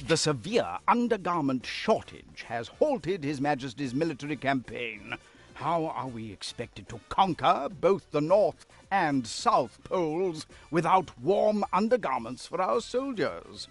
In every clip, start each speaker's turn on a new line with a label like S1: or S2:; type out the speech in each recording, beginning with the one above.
S1: The severe undergarment shortage has halted His Majesty's military campaign. How are we expected to conquer both the North and South Poles without warm undergarments for our soldiers?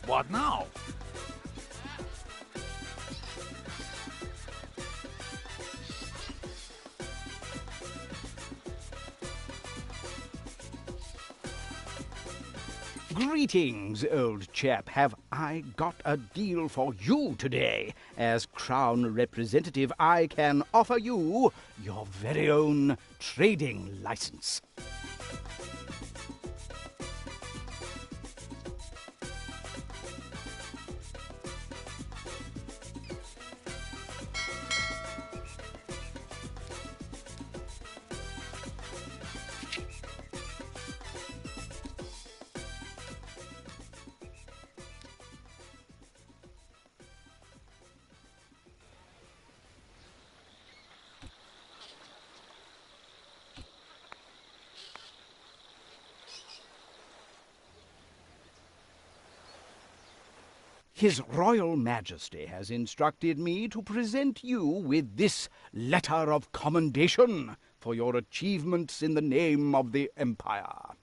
S2: What now?
S1: Greetings, old chap. Have I got a deal for you today? As Crown Representative, I can offer you your very own trading license. His Royal Majesty has instructed me to present you with this letter of commendation for your achievements in the name of the Empire.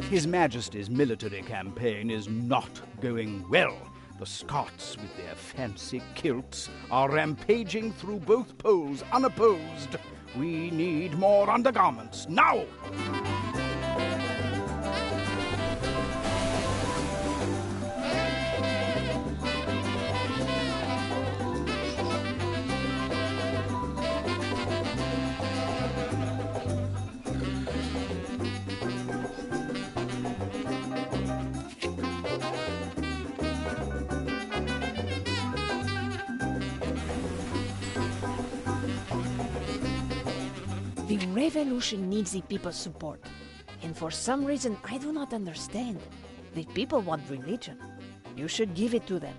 S1: His Majesty's military campaign is not going well. The Scots, with their fancy kilts, are rampaging through both poles unopposed. We need more undergarments, now!
S3: The revolution needs the people's support. And for some reason I do not understand. The people want religion. You should give it to them.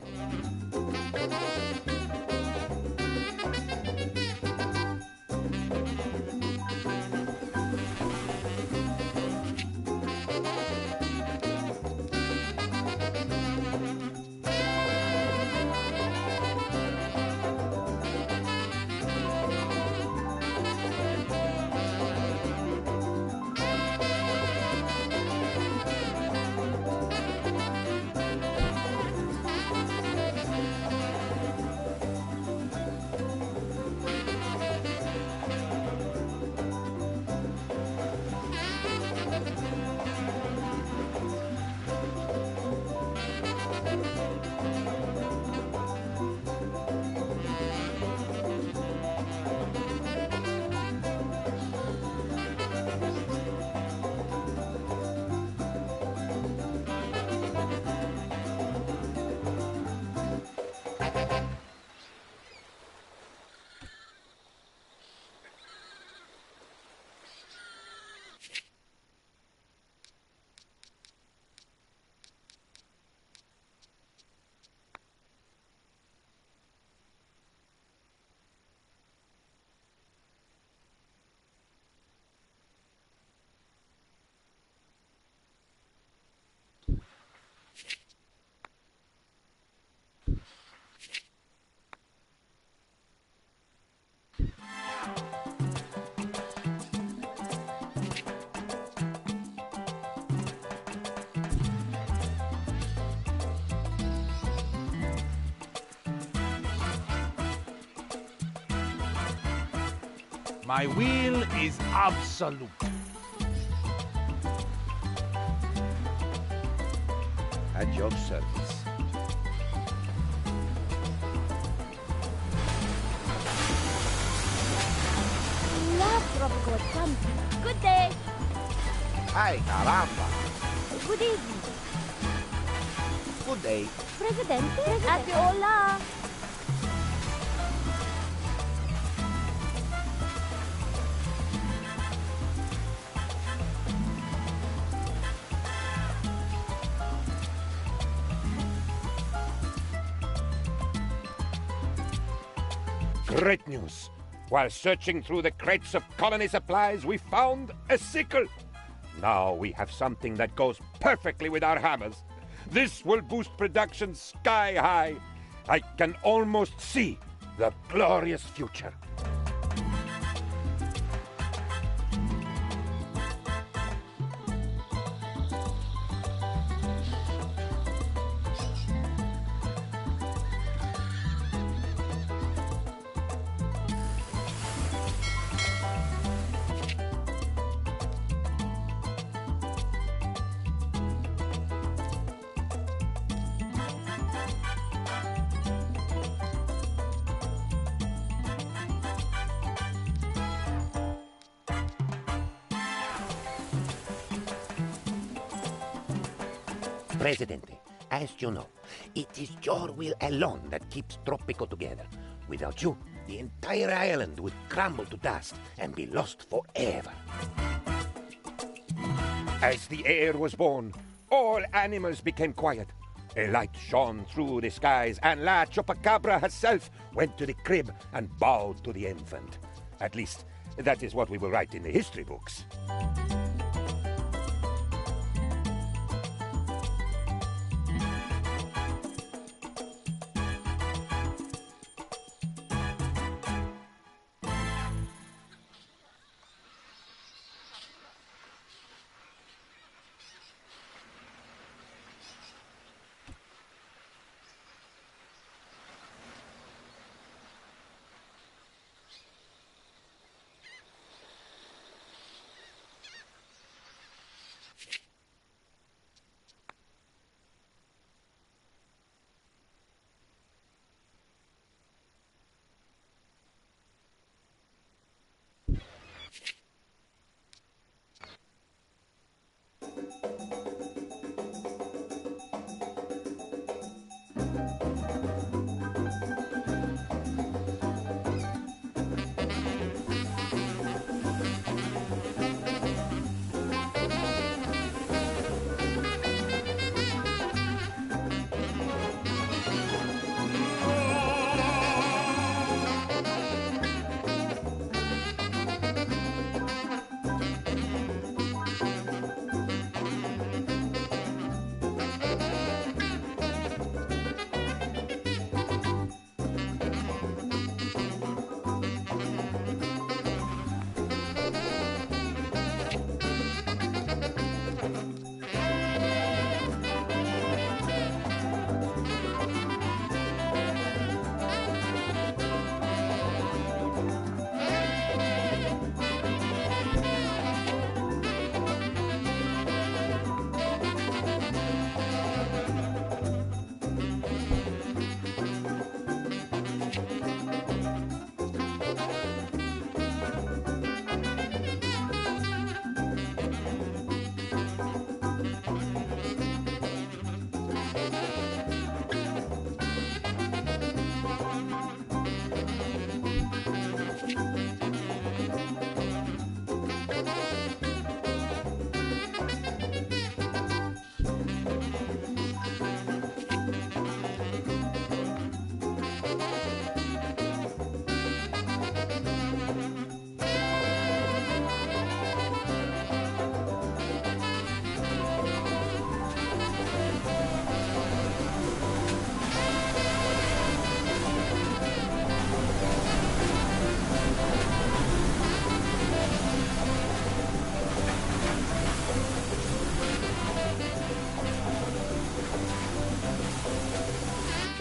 S2: My will is absolute.
S4: At your service.
S5: Love Tropico at Camping. Good day.
S4: Ay, caramba.
S5: Good evening.
S4: Good day.
S5: Presidente. Ate Ola.
S6: Great news! While searching through the crates of colony supplies, we found a sickle. Now we have something that goes perfectly with our hammers. This will boost production sky high. I can almost see the glorious future.
S7: Presidente, as you know, it is your will alone that keeps Tropico together. Without you, the entire island would crumble to dust and be lost forever.
S6: As the air was born, all animals became quiet. A light shone through the skies, and La Chupacabra herself went to the crib and bowed to the infant. At least, that is what we will write in the history books.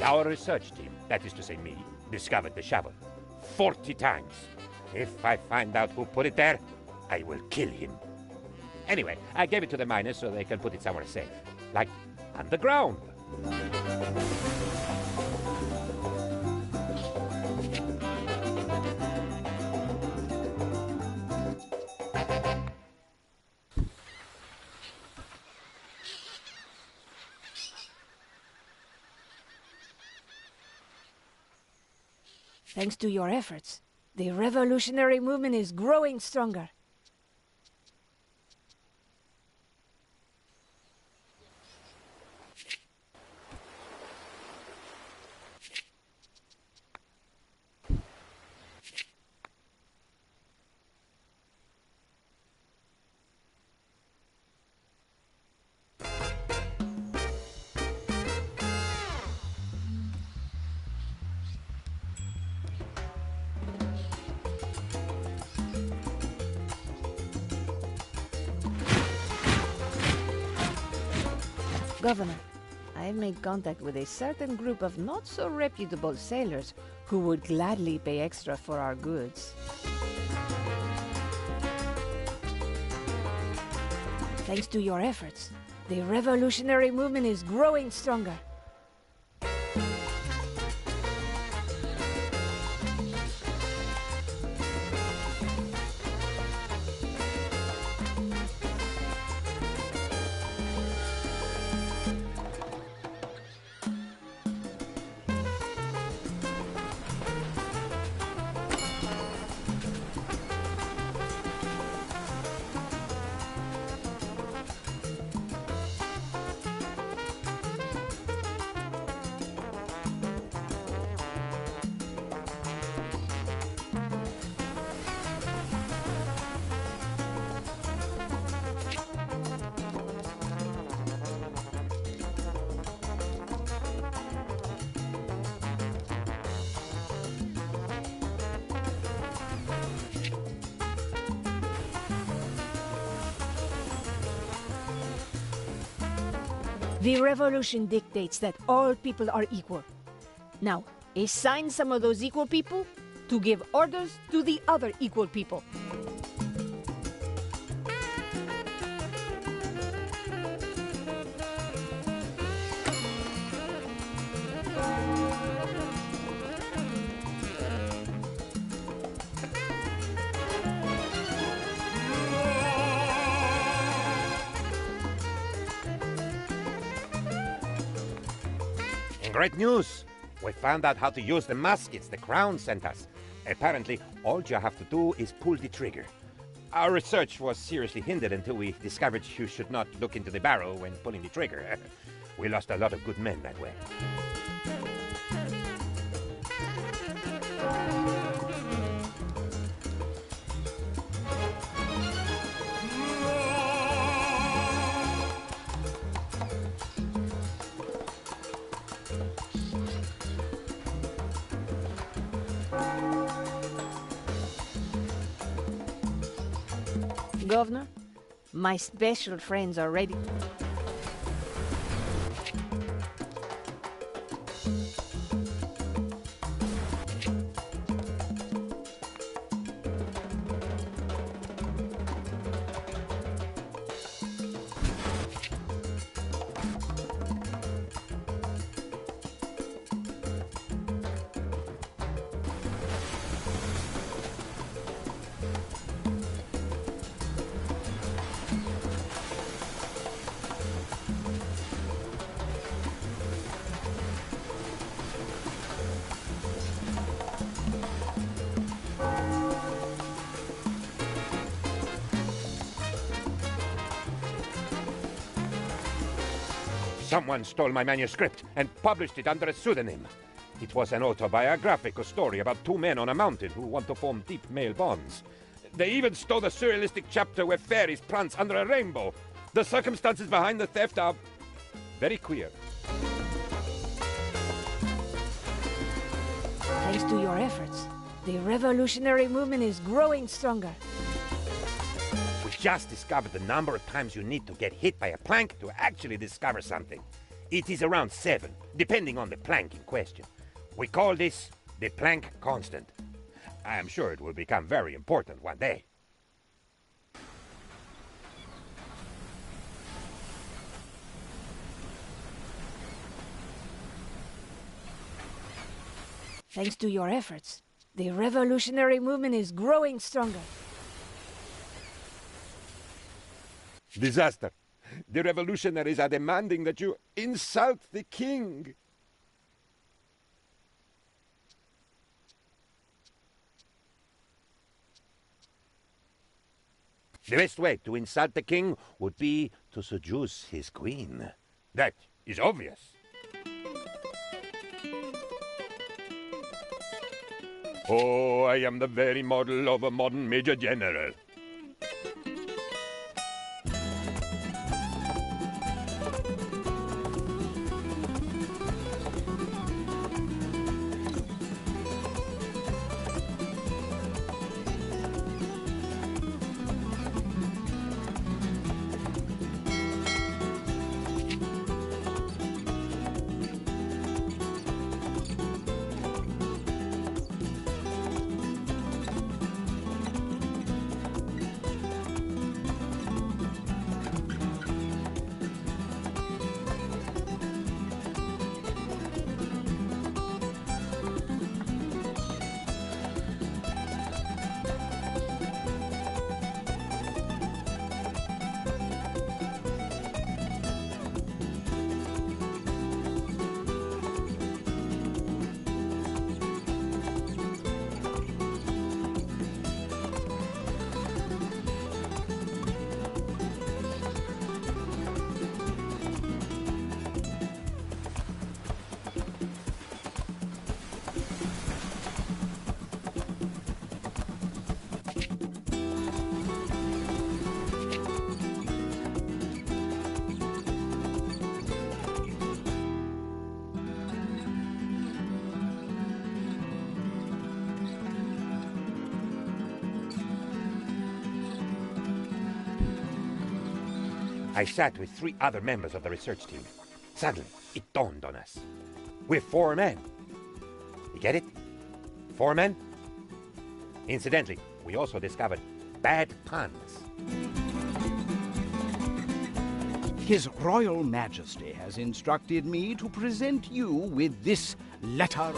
S6: Our research team, that is to say me, discovered the shovel 40 times. If I find out who put it there, I will kill him. Anyway, I gave it to the miners so they can put it somewhere safe, like underground.
S3: Thanks to your efforts, the revolutionary movement is growing stronger. Governor, I've made contact with a certain group of not-so-reputable sailors who would gladly pay extra for our goods. Thanks to your efforts, the revolutionary movement is growing stronger. The revolution dictates that all people are equal. Now, assign some of those equal people to give orders to the other equal people.
S6: Great news! We found out how to use the muskets the Crown sent us. Apparently, all you have to do is pull the trigger. Our research was seriously hindered until we discovered you should not look into the barrel when pulling the trigger. We lost a lot of good men that way.
S3: Governor, my special friends are ready.
S6: Someone stole my manuscript and published it under a pseudonym. It was an autobiographical story about two men on a mountain who want to form deep male bonds. They even stole the surrealistic chapter where fairies prance under a rainbow. The circumstances behind the theft are very queer.
S3: Thanks to your efforts, the revolutionary movement is growing stronger.
S6: We just discovered the number of times you need to get hit by a plank to actually discover something. It is around 7, depending on the plank in question. We call this the plank constant. I am sure it will become very important one day.
S3: Thanks to your efforts, the revolutionary movement is growing stronger.
S6: Disaster. The revolutionaries are demanding that you insult the king. The best way to insult the king would be to seduce his queen. That is obvious. Oh, I am the very model of a modern major general. I sat with 3 other members of the research team. Suddenly, it dawned on us. We're 4 men. You get it? 4 men? Incidentally, we also discovered bad puns.
S1: His Royal Majesty has instructed me to present you with this letter.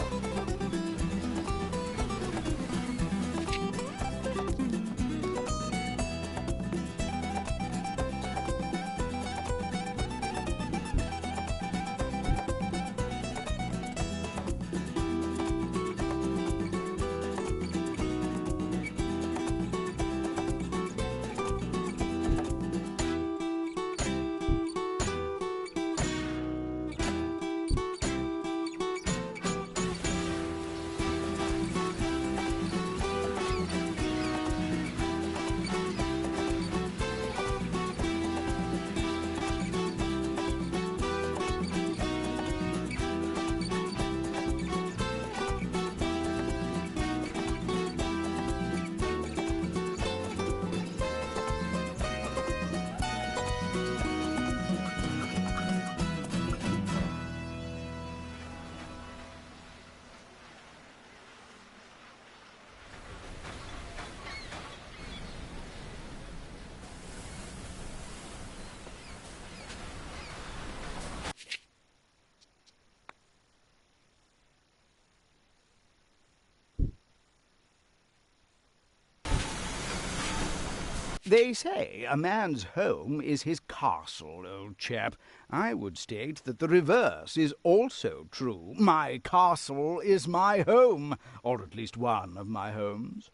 S1: They say a man's home is his castle, old chap. I would state that the reverse is also true. My castle is my home, or at least one of my homes.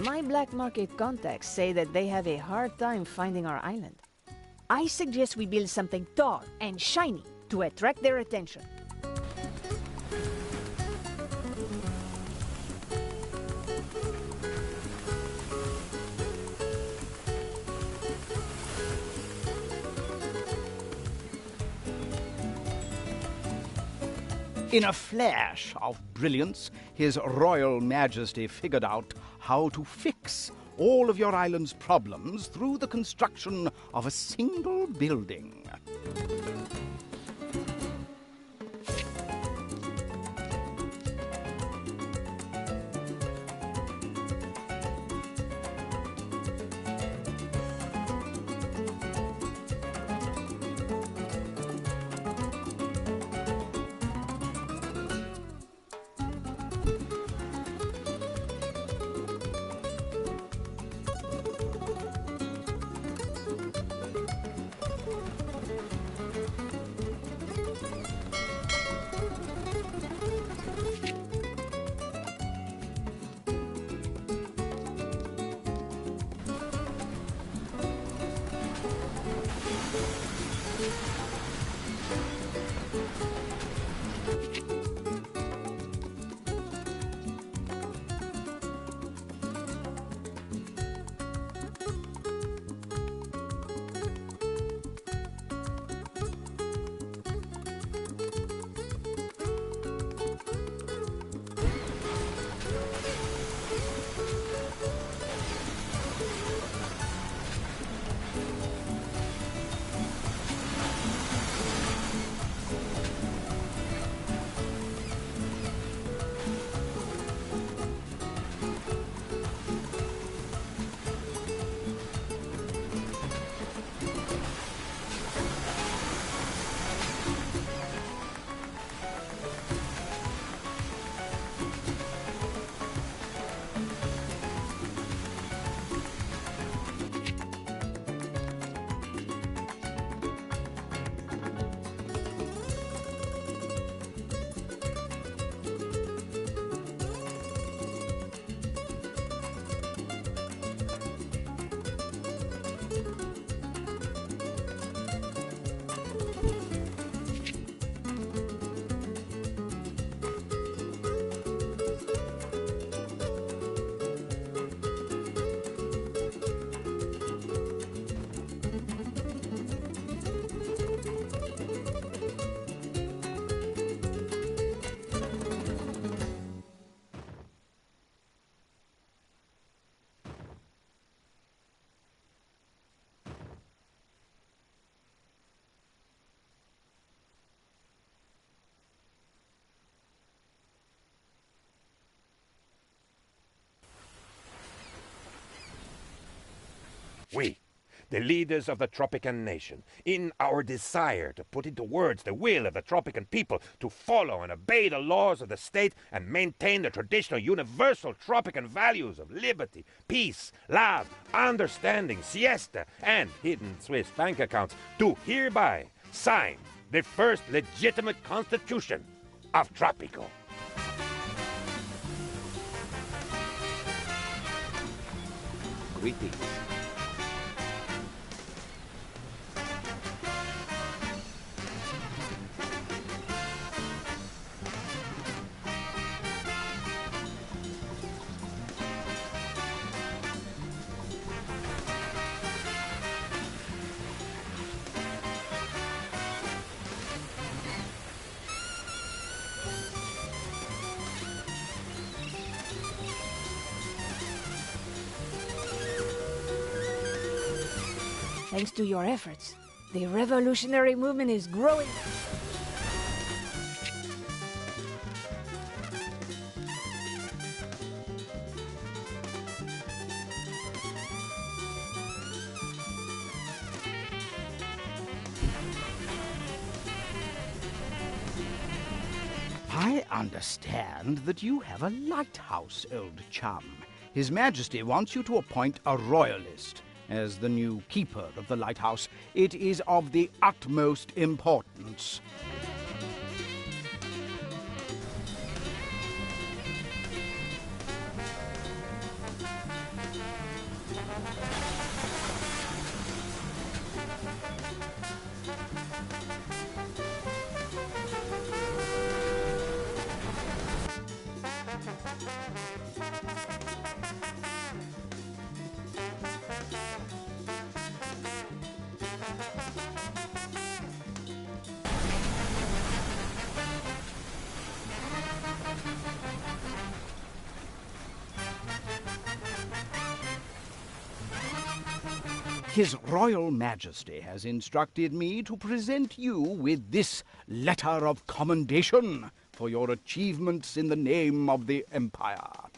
S3: My black market contacts say that they have a hard time finding our island. I suggest we build something tall and shiny to attract their attention.
S1: In a flash of brilliance, His Royal Majesty figured out how to fix all of your island's problems through the construction of a single building.
S6: We, the leaders of the Tropican nation, in our desire to put into words the will of the Tropican people to follow and obey the laws of the state and maintain the traditional universal Tropican values of liberty, peace, love, understanding, siesta, and hidden Swiss bank accounts, do hereby sign the first legitimate constitution of Tropico.
S4: Greetings.
S3: Thanks to your efforts, the revolutionary movement is growing.
S1: I understand that you have a lighthouse, old chum. His Majesty wants you to appoint a royalist as the new keeper of the lighthouse. It is of the utmost importance. His Royal Majesty has instructed me to present you with this letter of commendation for your achievements in the name of the Empire.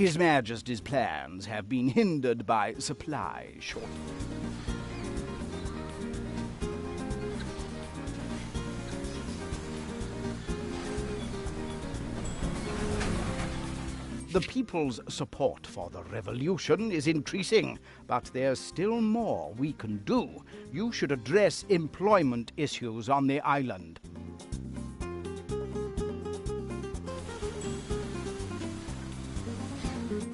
S1: His Majesty's plans have been hindered by supply shortage. The people's support for the revolution is increasing, but there's still more we can do. You should address employment issues on the island.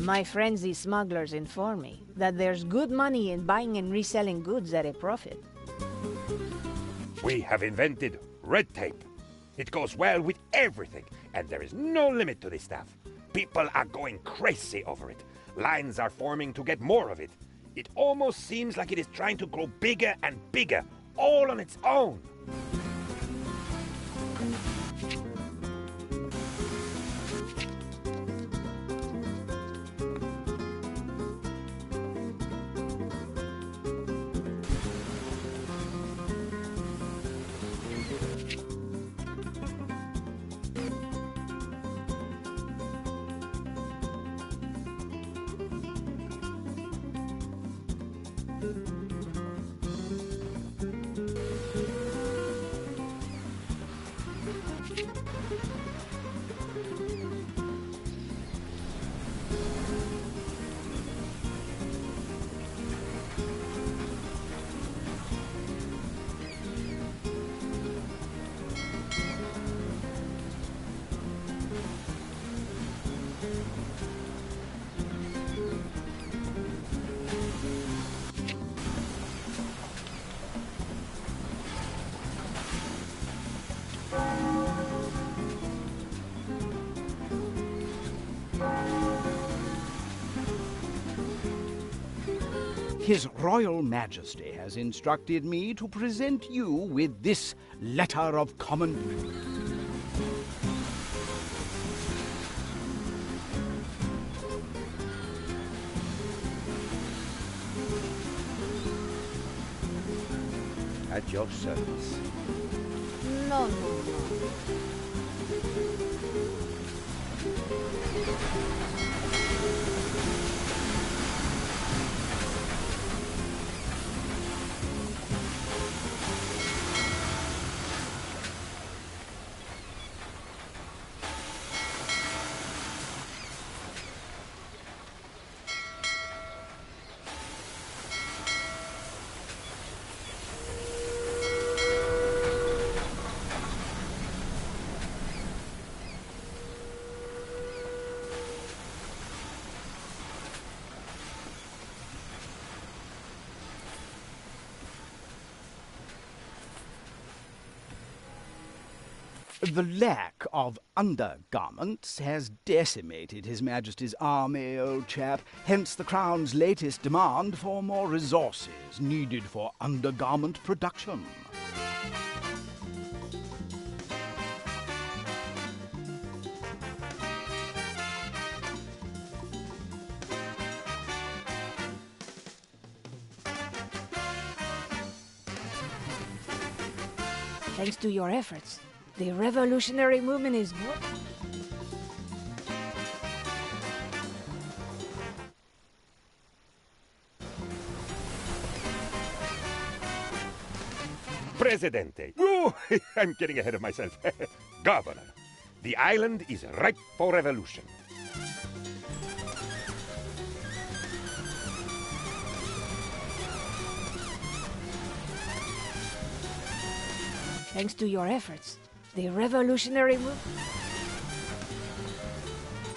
S3: My friends the smugglers inform me that there's good money in buying and reselling goods at a profit.
S6: We have invented red tape. It goes well with everything, and there is no limit to this stuff. People are going crazy over it. Lines are forming to get more of it. It almost seems like it is trying to grow bigger and bigger, all on its own.
S1: His Royal Majesty has instructed me to present you with this letter of commendation.
S4: At your service.
S5: No, no, no.
S1: The lack of undergarments has decimated His Majesty's army, old chap. Hence the Crown's latest demand for more resources needed for undergarment production.
S3: Thanks to your efforts, the revolutionary movement is...
S6: Presidente. Oh, I'm getting ahead of myself. Governor, the island is ripe for revolution.
S3: Thanks to your efforts, the revolutionary movement...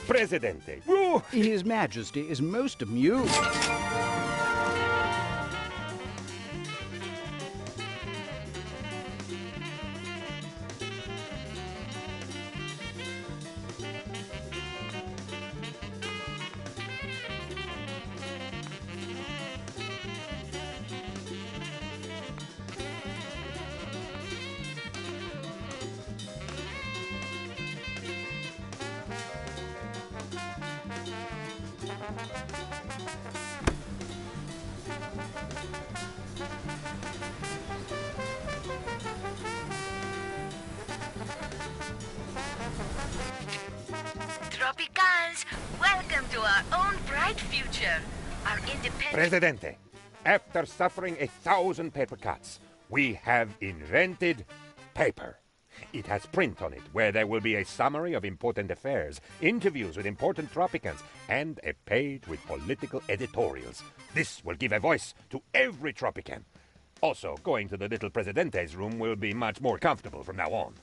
S6: Presidente. Oh,
S1: His Majesty is most amused.
S8: Tropicans, welcome to our own bright future. Our independent...
S6: Presidente, after suffering 1,000 paper cuts, we have invented paper. It has print on it, where there will be a summary of important affairs, interviews with important Tropicans, and a page with political editorials. This will give a voice to every Tropican. Also, going to the little Presidente's room will be much more comfortable from now on.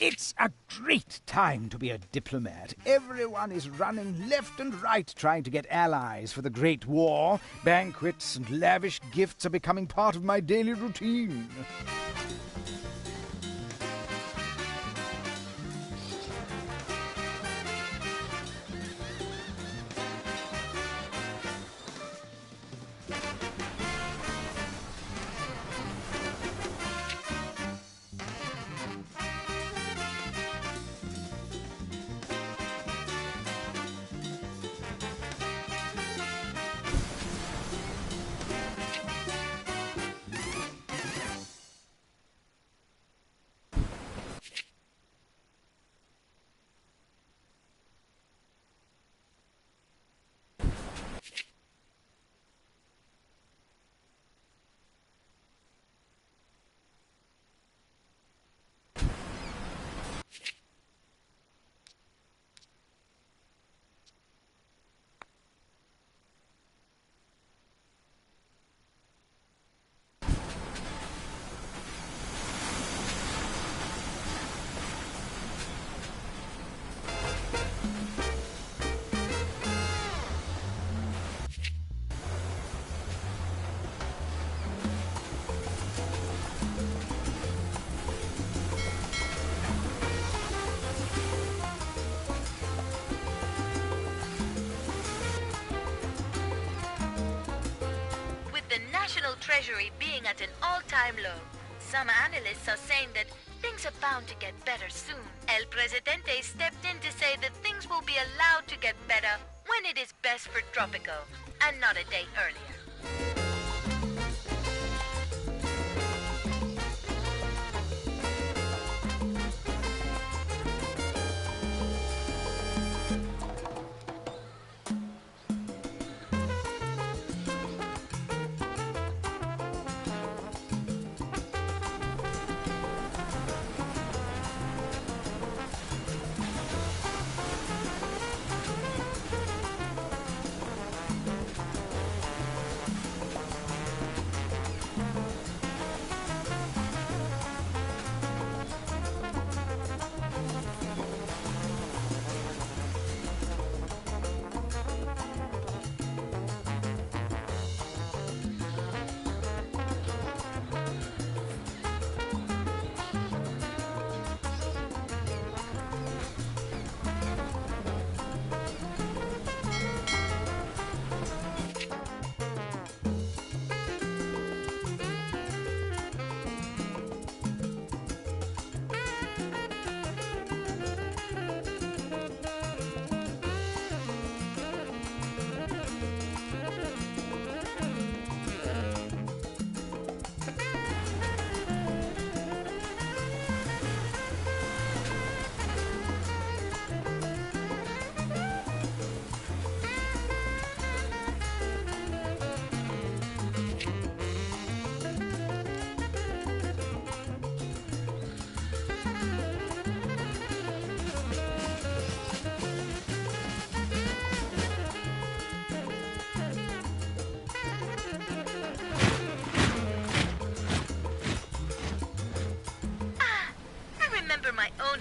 S2: It's a great time to be a diplomat. Everyone is running left and right trying to get allies for the Great War. Banquets and lavish gifts are becoming part of my daily routine.
S8: national treasury being at an all-time low. Some analysts are saying that things are bound to get better soon. El Presidente stepped in to say that things will be allowed to get better when it is best for Tropico, and not a day earlier.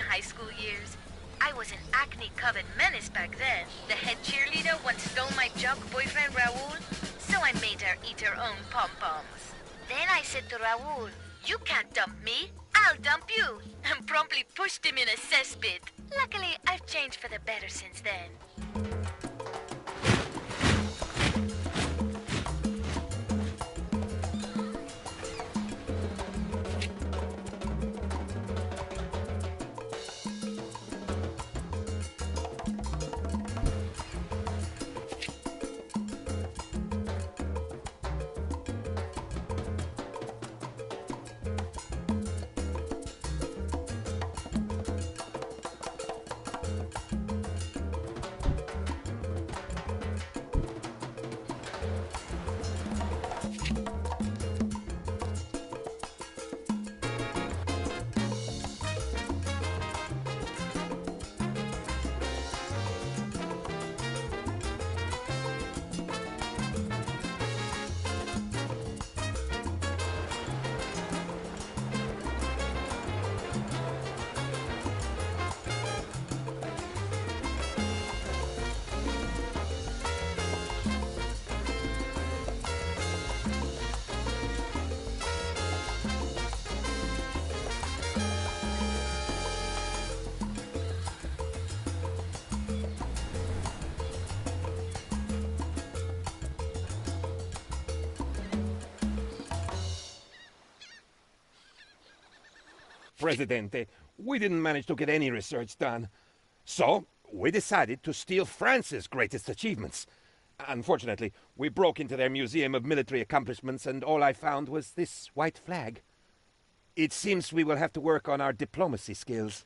S8: High school years. I was an acne-covered menace back then. The head cheerleader once stole my jock boyfriend Raul, so I made her eat her own pom-poms. Then I said to Raul, "You can't dump me, I'll dump you," and promptly pushed him in a cesspit. Luckily, I've changed for the better since then.
S6: Presidente, we didn't manage to get any research done. So, we decided to steal France's greatest achievements. Unfortunately, we broke into their Museum of Military Accomplishments and all I found was this white flag. It seems we will have to work on our diplomacy skills.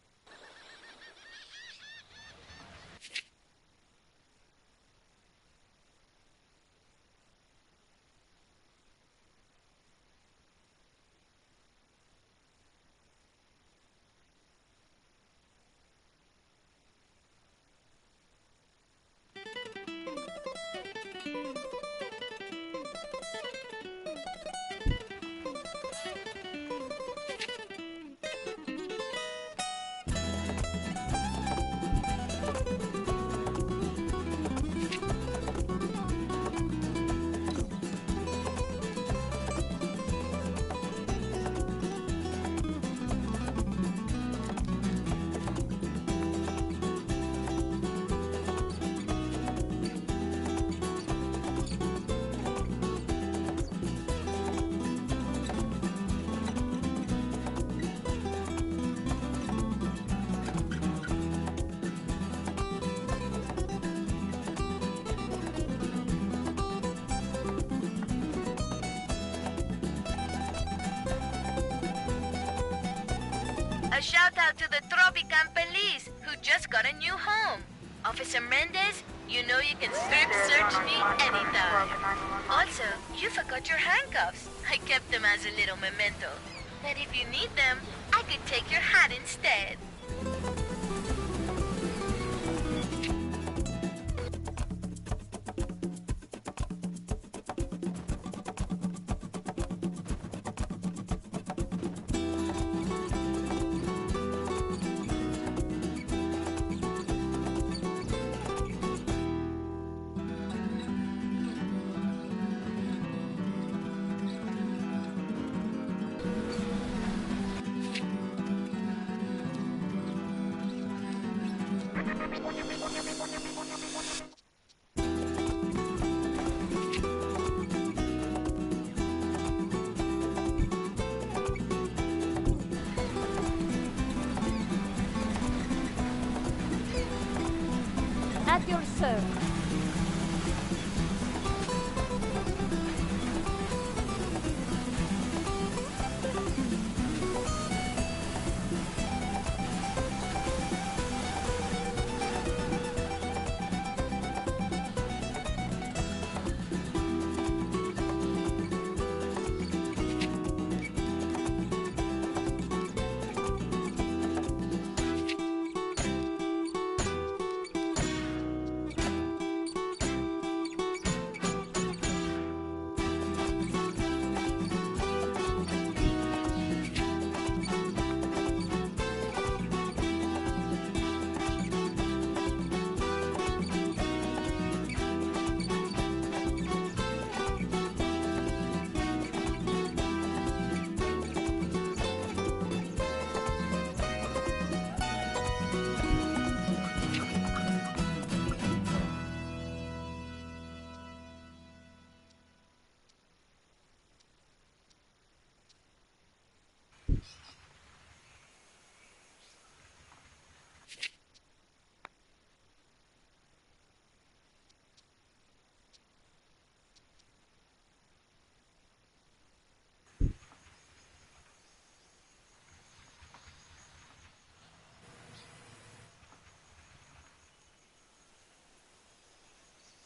S8: A shout out to the Tropican police, who just got a new home. Officer Mendez, you know you can strip search me anytime. Also, you forgot your handcuffs. I kept them as a little memento. But if you need them, I could take your hat instead.
S5: At your service.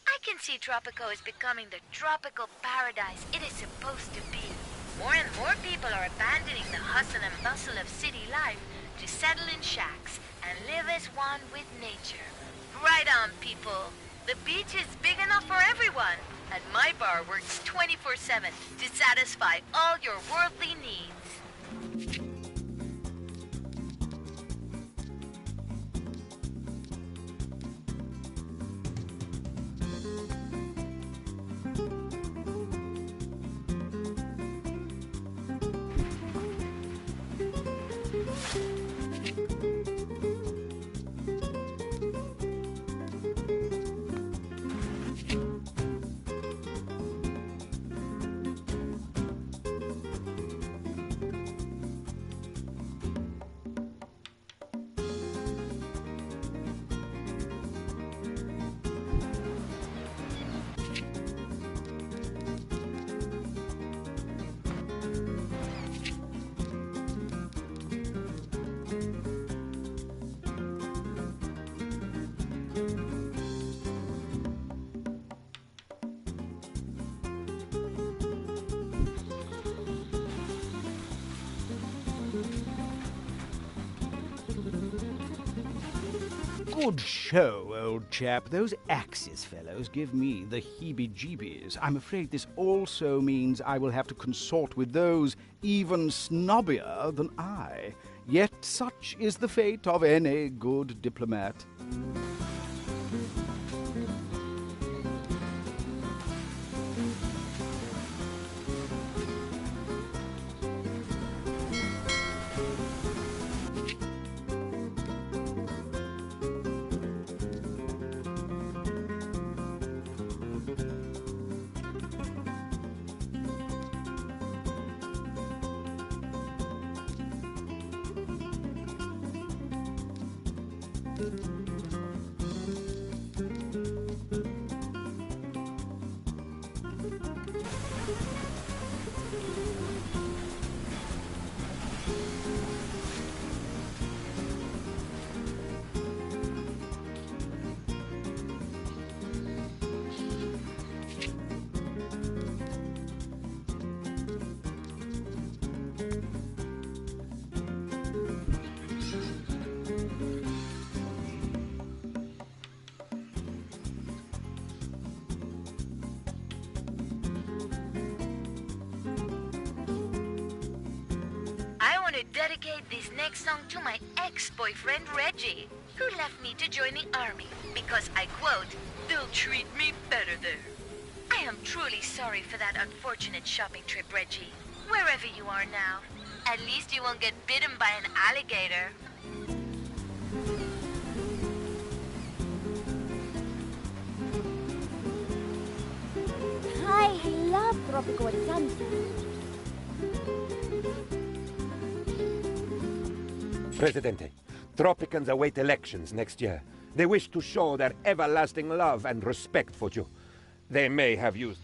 S8: I can see Tropico is becoming the tropical paradise it is supposed to be. More and more people are abandoning the hustle and bustle of city life to settle in shacks and live as one with nature. Right on, people. The beach is big enough for everyone, and my bar works 24/7 to satisfy all your worldly needs.
S1: Good show, old chap. Those Axis fellows give me the heebie-jeebies. I'm afraid this also means I will have to consort with those even snobbier than I. Yet such is the fate of any good diplomat.
S8: dedicate this next song to my ex-boyfriend Reggie, who left me to join the army because I quote, "They'll treat me better there." I am truly sorry for that unfortunate shopping trip, Reggie. Wherever you are now, at least you won't get bitten by an alligator.
S5: I love Tropico Atlantic.
S6: Presidente, Tropicans await elections next year. They wish to show their everlasting love and respect for you. They may have used...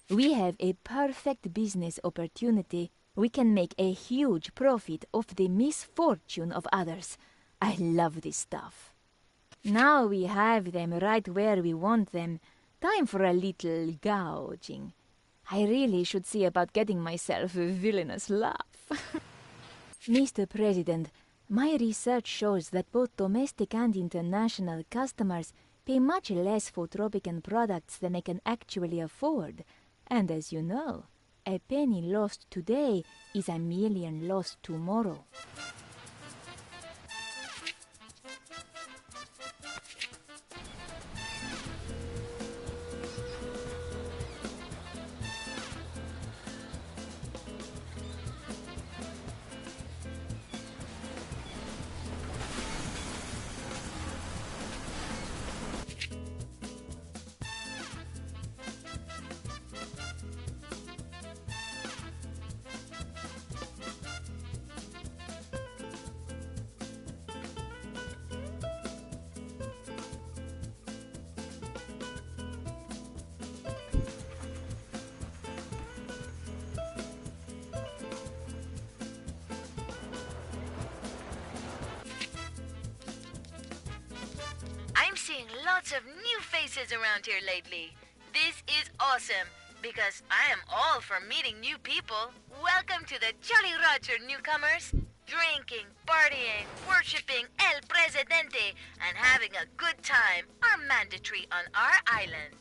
S9: We have a perfect business opportunity. We can make a huge profit off the misfortune of others. I love this stuff. Now we have them right where we want them. Time for a little gouging. I really should see about getting myself a villainous laugh. Mr. President, my research shows that both domestic and international customers pay much less for Tropican products than they can actually afford. And as you know, a penny lost today is a million lost tomorrow.
S8: I'm seeing lots of new faces around here lately. This is awesome, because I am all for meeting new people. Welcome to the Jolly Roger, newcomers. Drinking, partying, worshipping El Presidente, and having a good time are mandatory on our island.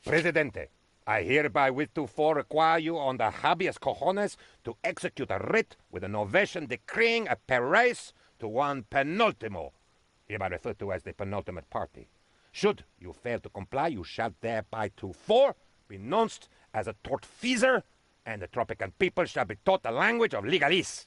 S6: Presidente, I hereby with to require you on the habeas cojones to execute a writ with a novation decreeing a perrace to one penultimo, hereby referred to as the penultimate party. Should you fail to comply, you shall thereby to be denounced as a tortfeasor, and the Tropican people shall be taught the language of legalese.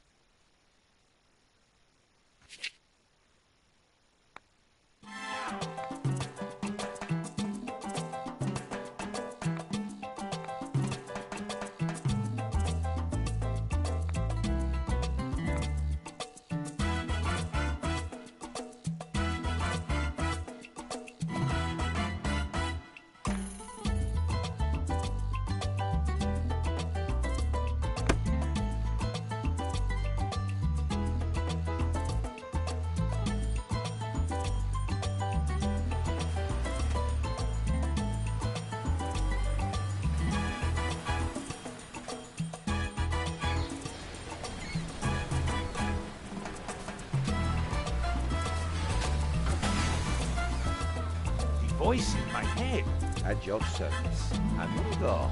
S6: voice in my head.
S4: At your service, amigo.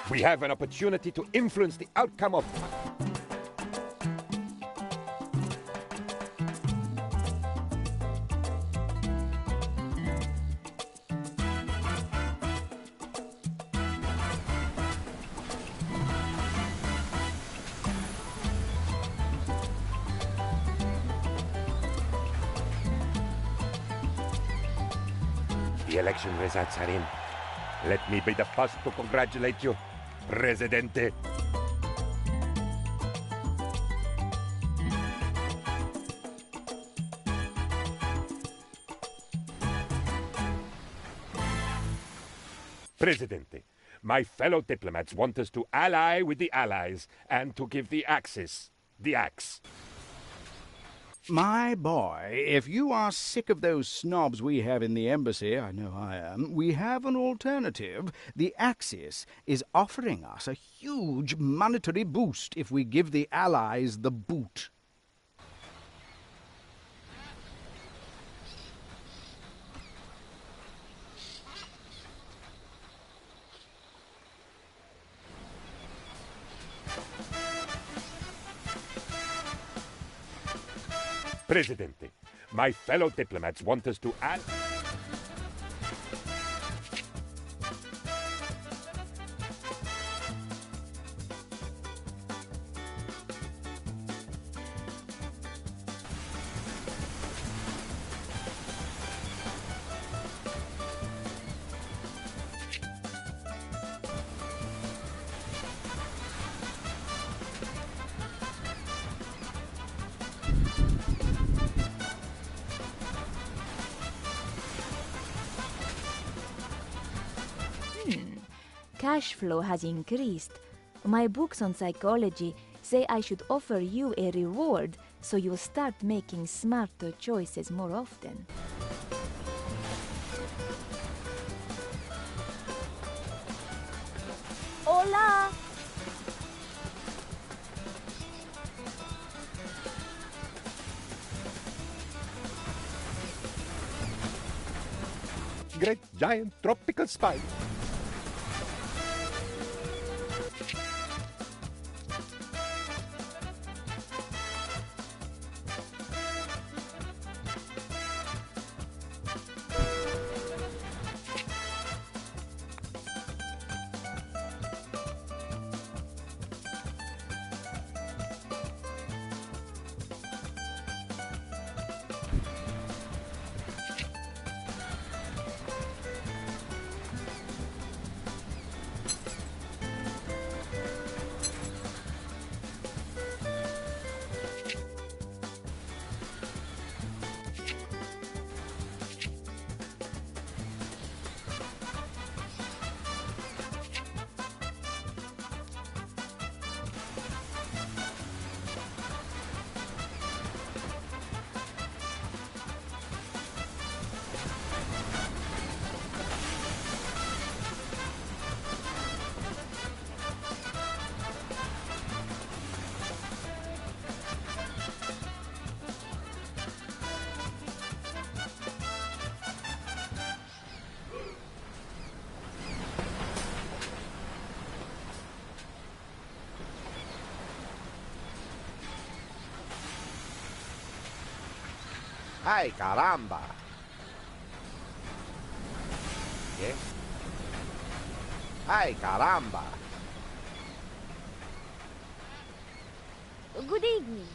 S6: We have an opportunity to influence the outcome of... The election results are in. Let me be the first to congratulate you, Presidente. Presidente, my fellow diplomats want us to ally with the Allies and to give the Axis the axe.
S1: My boy, if you are sick of those snobs we have in the embassy, I know I am, we have an alternative. The Axis is offering us a huge monetary boost if we give the Allies the boot.
S6: Presidente, my fellow diplomats want us to ally...
S9: Cash flow has increased. My books on psychology say I should offer you a reward so you'll start making smarter choices more often.
S5: Hola!
S6: Great giant tropical spider.
S4: Ay, caramba. Yes? Ay, caramba!
S5: Good evening.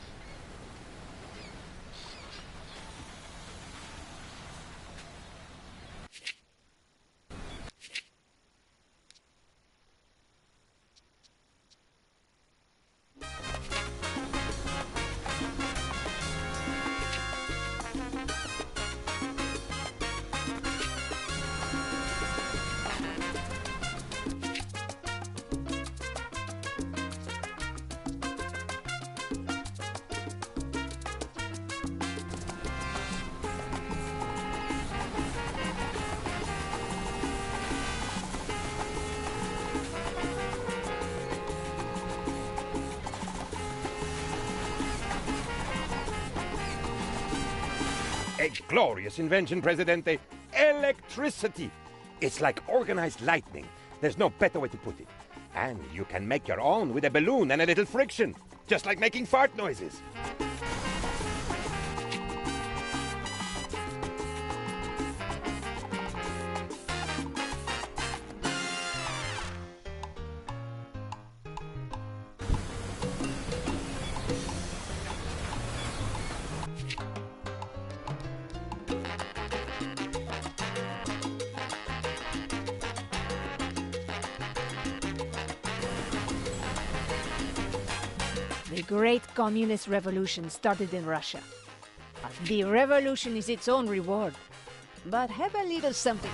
S6: A glorious invention, Presidente. Electricity. It's like organized lightning. There's no better way to put it. And you can make your own with a balloon and a little friction. Just like making fart noises.
S3: The great communist revolution started in Russia. The revolution is its own reward. But have a little something.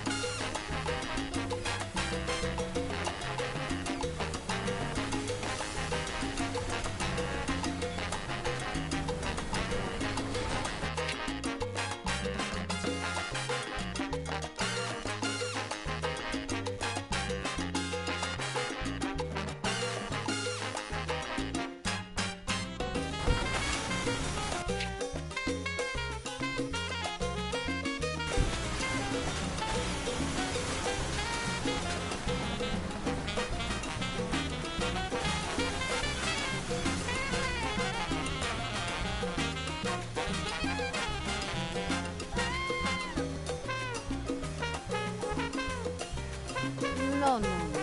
S5: No, no, no.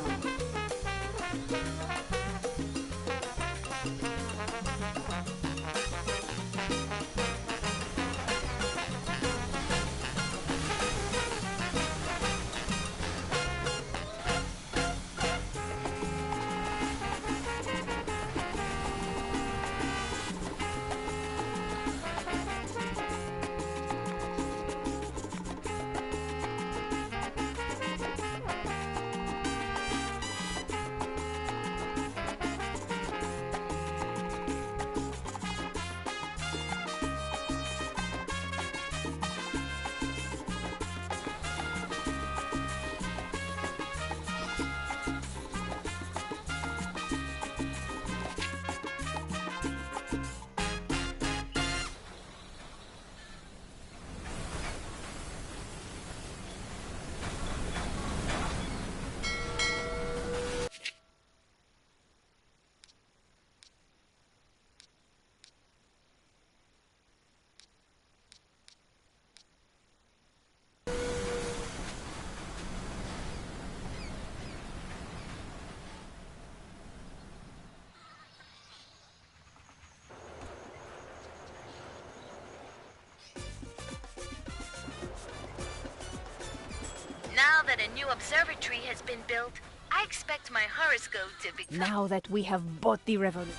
S8: Now that a new observatory has been built, I expect my horoscope to be...
S3: Now that we have bought the revolution.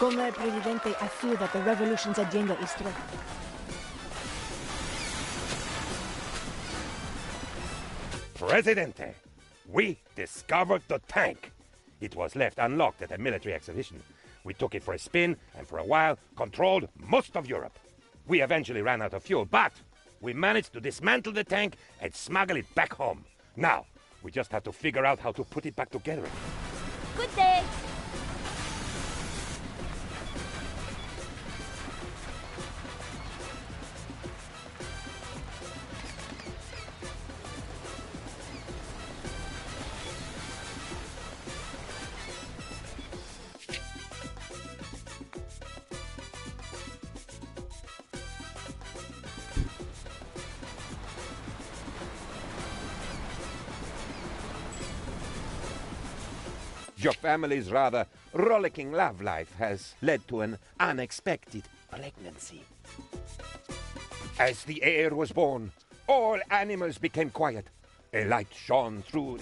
S3: Come Presidente, I feel that the revolution's agenda is threatened.
S6: Presidente, we discovered the tank. It was left unlocked at a military exhibition. We took it for a spin and for a while controlled most of Europe. We eventually ran out of fuel, but we managed to dismantle the tank and smuggle it back home. Now, we just have to figure out how to put it back together.
S5: Good day.
S6: Your family's rather rollicking love life has led to an unexpected pregnancy. As the heir was born, all animals became quiet. A light shone through.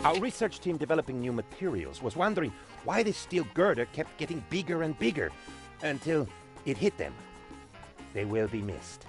S6: Our research team developing new materials was wondering why the steel girder kept getting bigger and bigger until it hit them. They will be missed.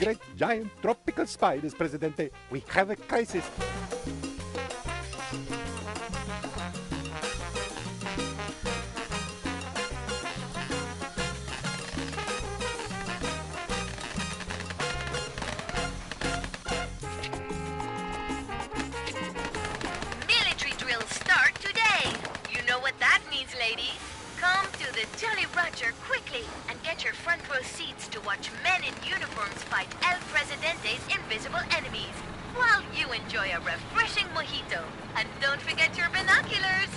S6: Great giant tropical spiders, Presidente. We have a crisis.
S8: Military drills start today. You know what that means, ladies. Come to the Jolly Roger quickly and get your front row seats to watch men in uniforms fight El Presidente's invisible enemies while you enjoy a refreshing mojito. And don't forget your binoculars.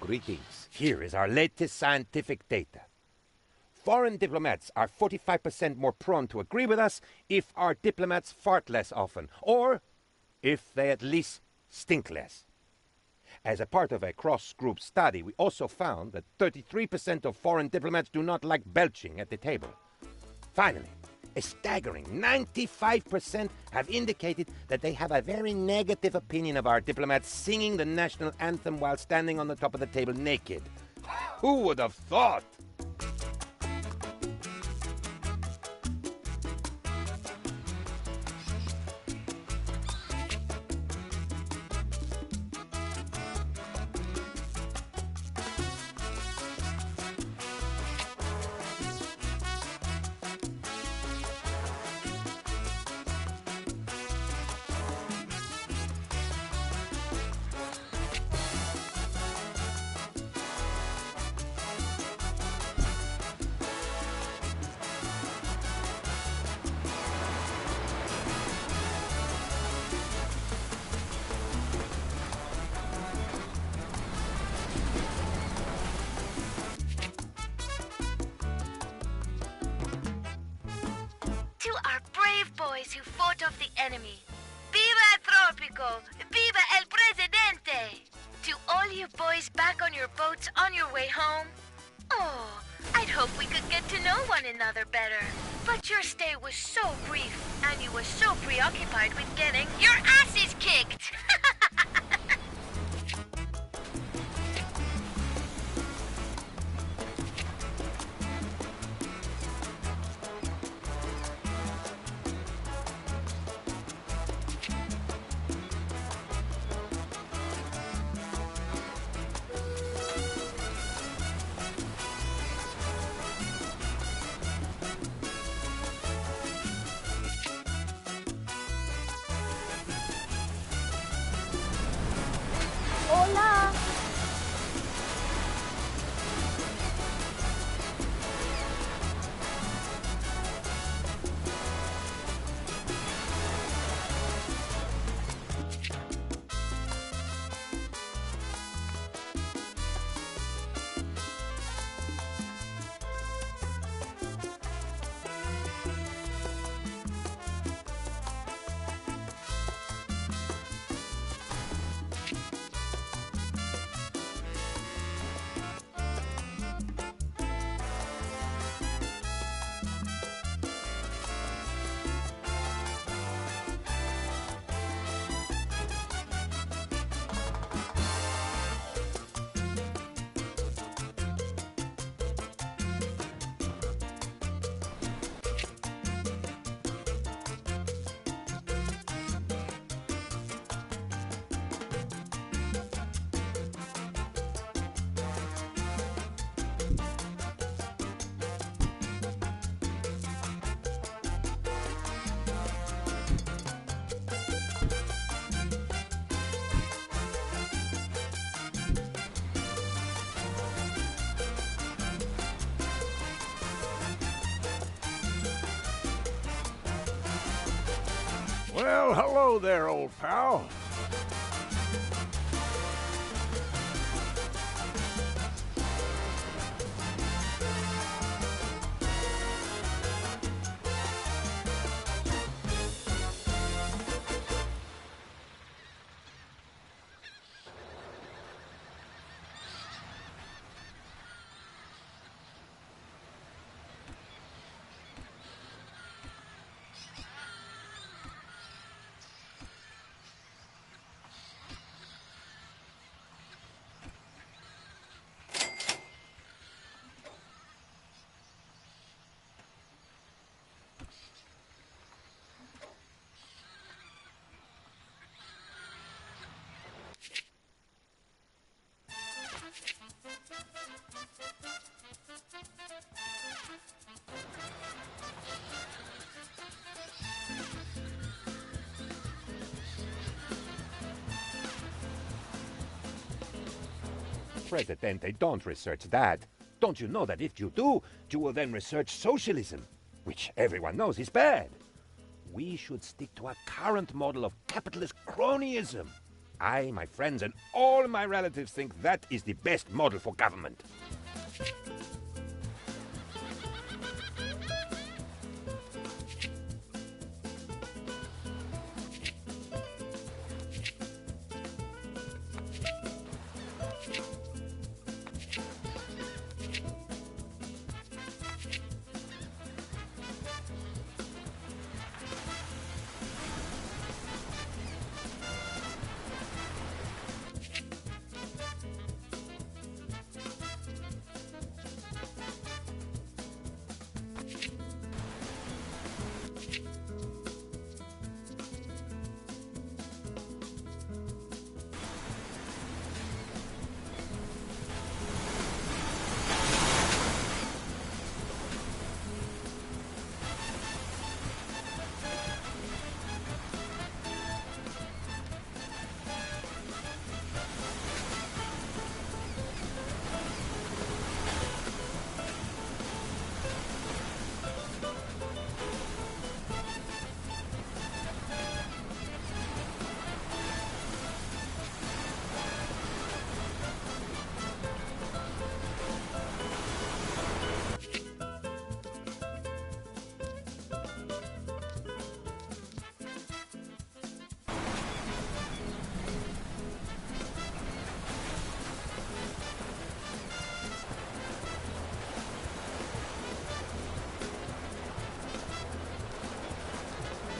S4: Greetings.
S6: Here is our latest scientific data. Foreign diplomats are 45% more prone to agree with us if our diplomats fart less often, or if they at least stink less. As a part of a cross-group study, we also found that 33% of foreign diplomats do not like belching at the table. Finally, a staggering 95% have indicated that they have a very negative opinion of our diplomats singing the national anthem while standing on the top of the table naked. Who would have thought?
S8: To our brave boys who fought off the enemy. Viva Tropico! Viva el Presidente! To all you boys back on your boats on your way home. Oh, I'd hope we could get to know one another better. But your stay was so brief, and you were so preoccupied with getting your asses kicked.
S5: Hola!
S10: Well, hello there, old pal.
S6: Presidente, don't research that. Don't you know that if you do, you will then research socialism, which everyone knows is bad. We should stick to our current model of capitalist cronyism. I, my friends, and all my relatives think that is the best model for government.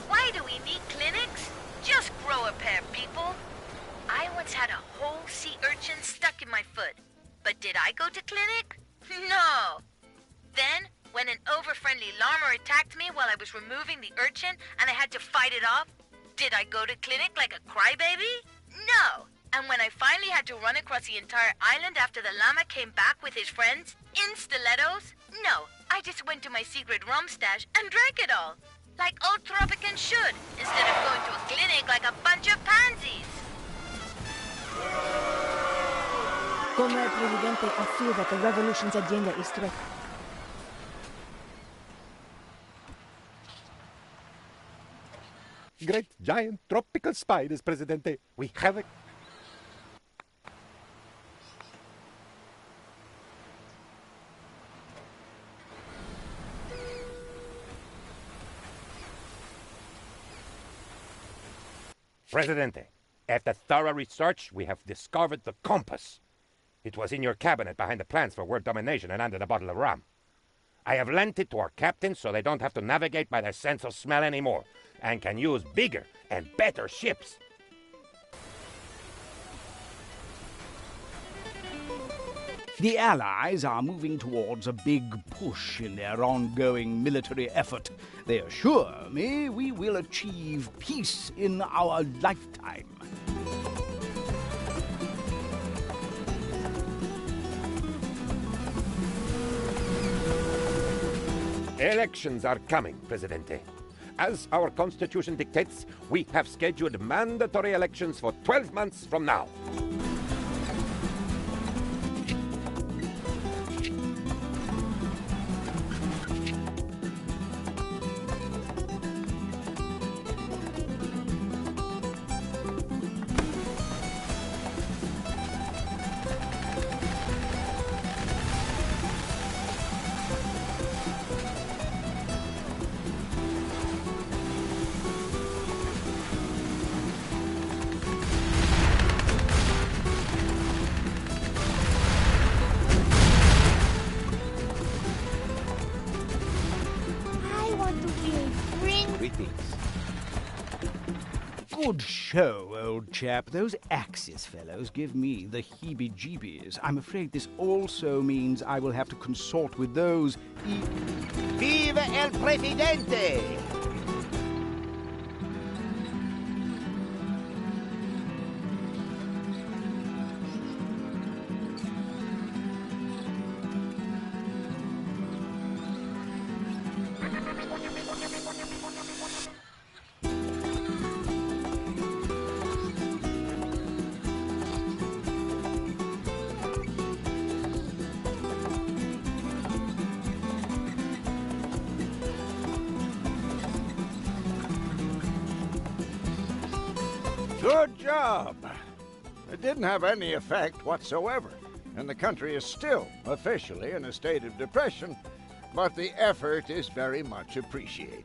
S8: Why do we need clinics? Just grow a pair, people. I once had a whole sea urchin stuck in my foot. But did I go to clinic? No. Then, when an over-friendly llama attacked me while I was removing the urchin and I had to fight it off, did I go to clinic like a crybaby? No. And when I finally had to run across the entire island after the llama came back with his friends in stilettos? No. I just went to my secret rum stash and drank it all. Like old Tropican should, instead of going to a clinic like a bunch of pansies.
S3: Comrade Presidente, I feel that the revolution's agenda is threatened.
S6: Great giant tropical spiders, Presidente. We have a... Presidente, after thorough research, we have discovered the compass. It was in your cabinet behind the plans for world domination and under the bottle of rum. I have lent it to our captains so they don't have to navigate by their sense of smell anymore and can use bigger and better ships.
S1: The Allies are moving towards a big push in their ongoing military effort. They assure me we will achieve peace in our lifetime.
S6: Elections are coming, Presidente. As our constitution dictates, we have scheduled mandatory elections for 12 months from now.
S1: Good show, old chap. Those Axis fellows give me the heebie-jeebies. I'm afraid this also means I will have to consort with those
S4: Viva el Presidente!
S10: Good job. It didn't have any effect whatsoever, and the country is still officially in a state of depression, but the effort is very much appreciated.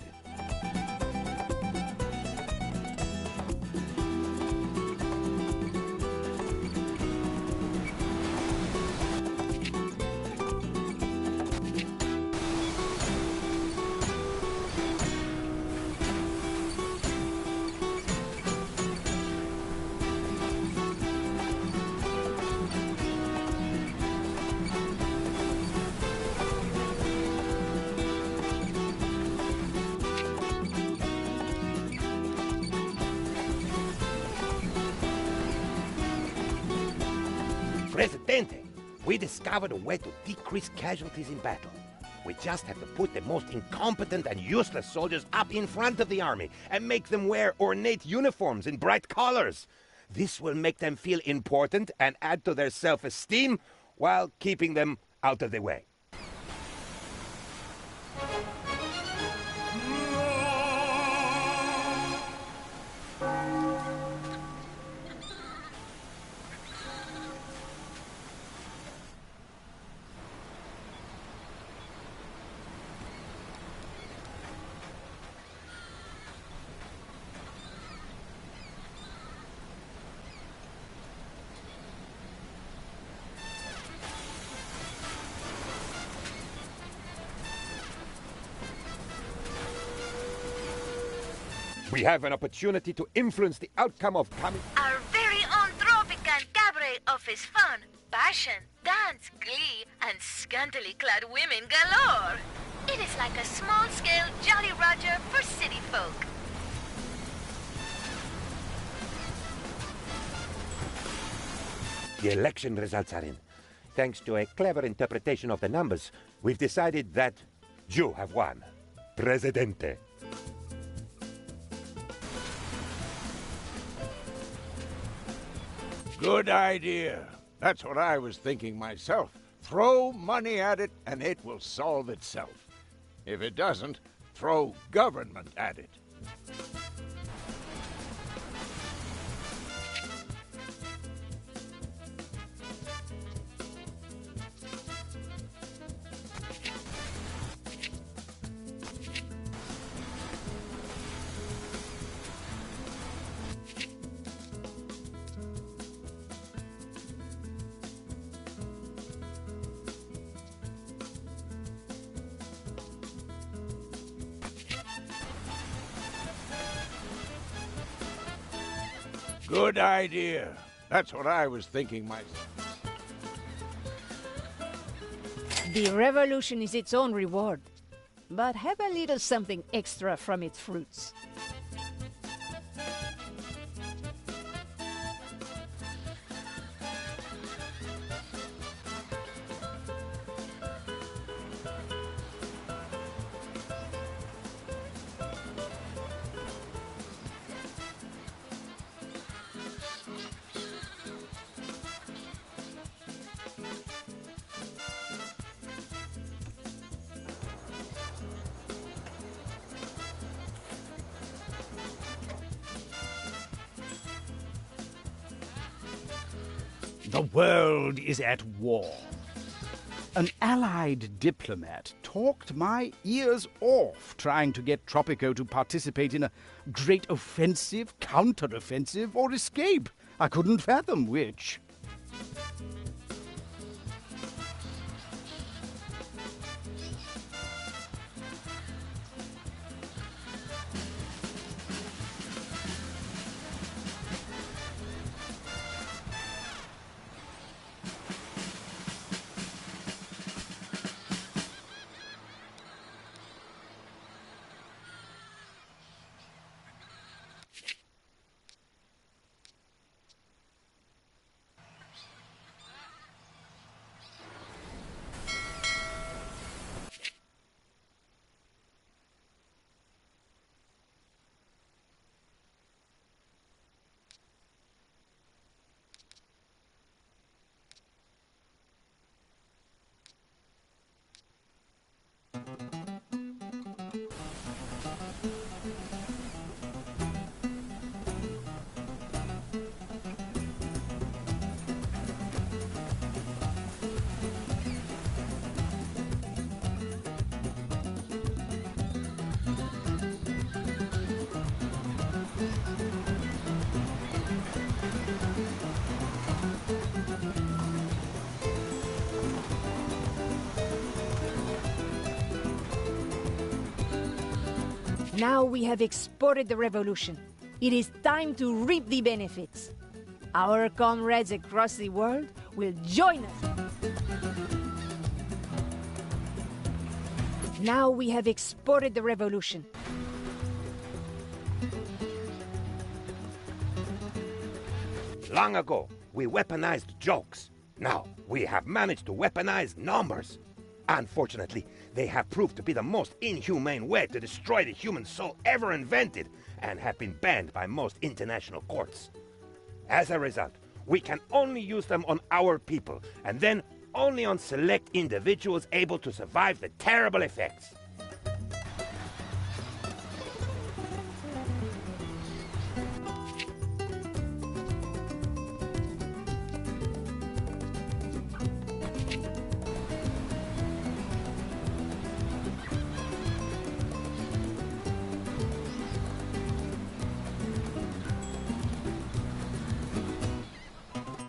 S7: Presidente, we discovered a way to decrease casualties in battle. We just have to put the most incompetent and useless soldiers up in front of the army and make them wear ornate uniforms in bright colors. This will make them feel important and add to their self-esteem while keeping them out of the way.
S6: We have an opportunity to influence the outcome of coming.
S8: Our very own Tropican cabaret offers fun, passion, dance, glee, and scantily clad women galore. It is like a small-scale Jolly Roger for city folk.
S7: The election results are in. Thanks to a clever interpretation of the numbers, we've decided that you have won. Presidente.
S10: Good idea. That's what I was thinking myself. Throw money at it and it will solve itself. If it doesn't, throw government at it. Good idea. That's what I was thinking myself.
S3: The revolution is its own reward, but have a little something extra from its fruits.
S1: The world is at war. An allied diplomat talked my ears off trying to get Tropico to participate in a great offensive, counter-offensive, or escape. I couldn't fathom which.
S3: Now we have exported the revolution. It is time to reap the benefits. Our comrades across the world will join us. Now we have exported the revolution.
S7: Long ago, we weaponized jokes. Now, we have managed to weaponize numbers. Unfortunately, they have proved to be the most inhumane way to destroy the human soul ever invented and have been banned by most international courts. As a result, we can only use them on our people, and then only on select individuals able to survive the terrible effects.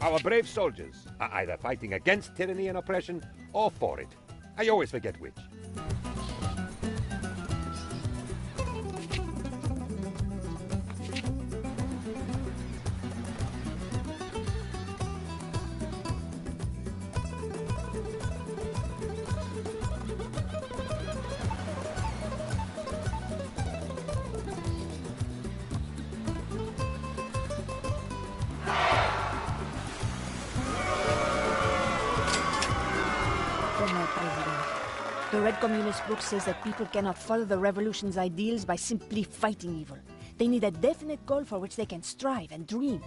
S6: Our brave soldiers are either fighting against tyranny and oppression or for it. I always forget which.
S3: The Red Communist book says that people cannot follow the revolution's ideals by simply fighting evil. They need a definite goal for which they can strive and dream.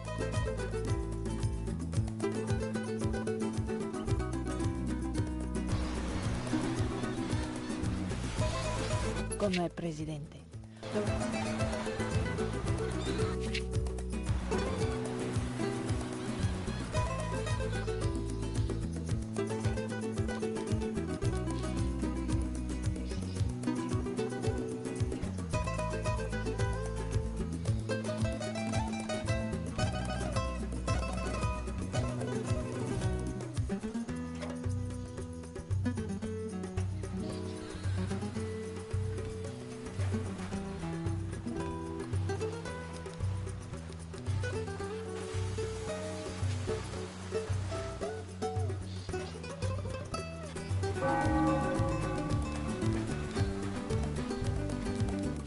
S3: Como el presidente.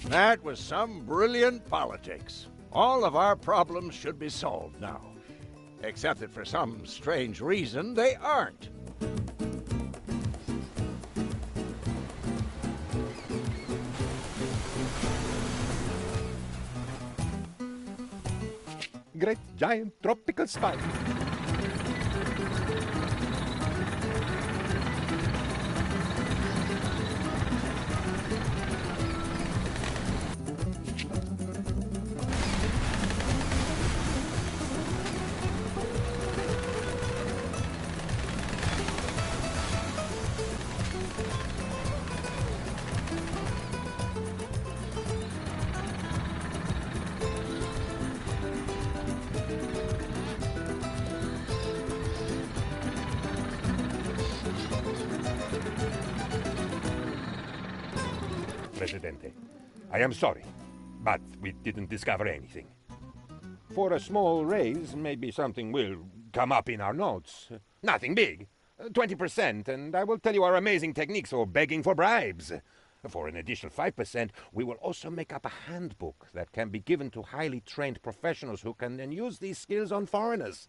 S10: That was some brilliant politics. All of our problems should be solved now. Except that for some strange reason, they aren't.
S6: Great giant tropical spike. Presidente, I am sorry, but we didn't discover anything. For a small raise, maybe something will come up in our notes. Nothing big. 20%, and I will tell you our amazing techniques for begging for bribes. For an additional 5%, we will also make up a handbook that can be given to highly trained professionals who can then use these skills on foreigners.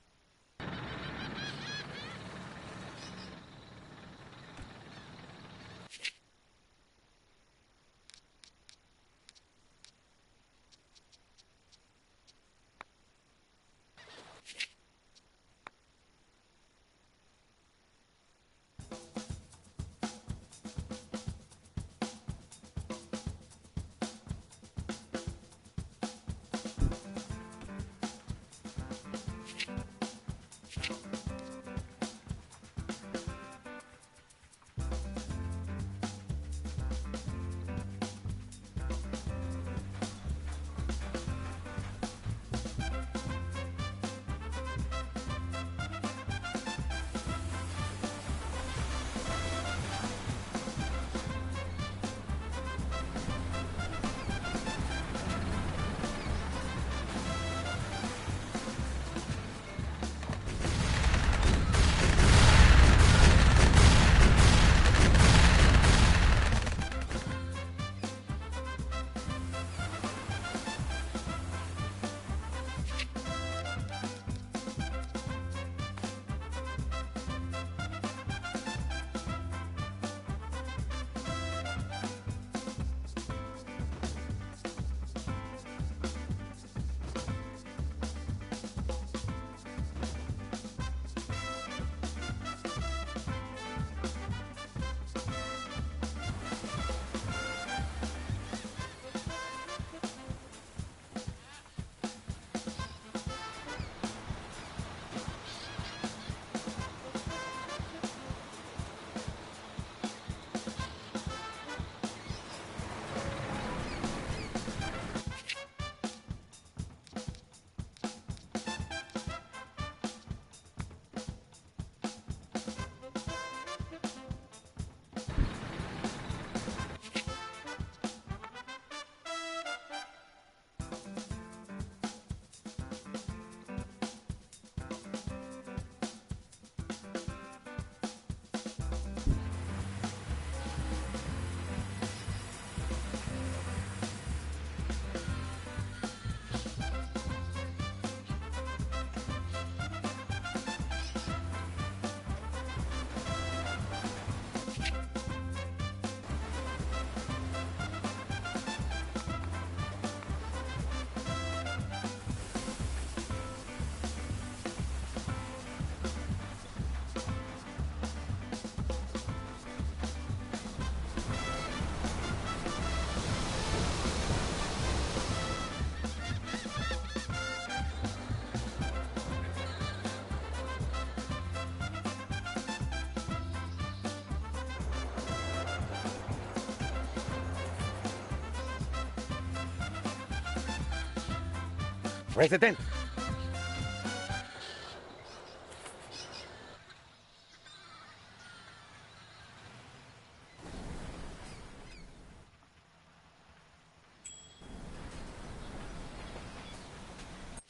S7: President.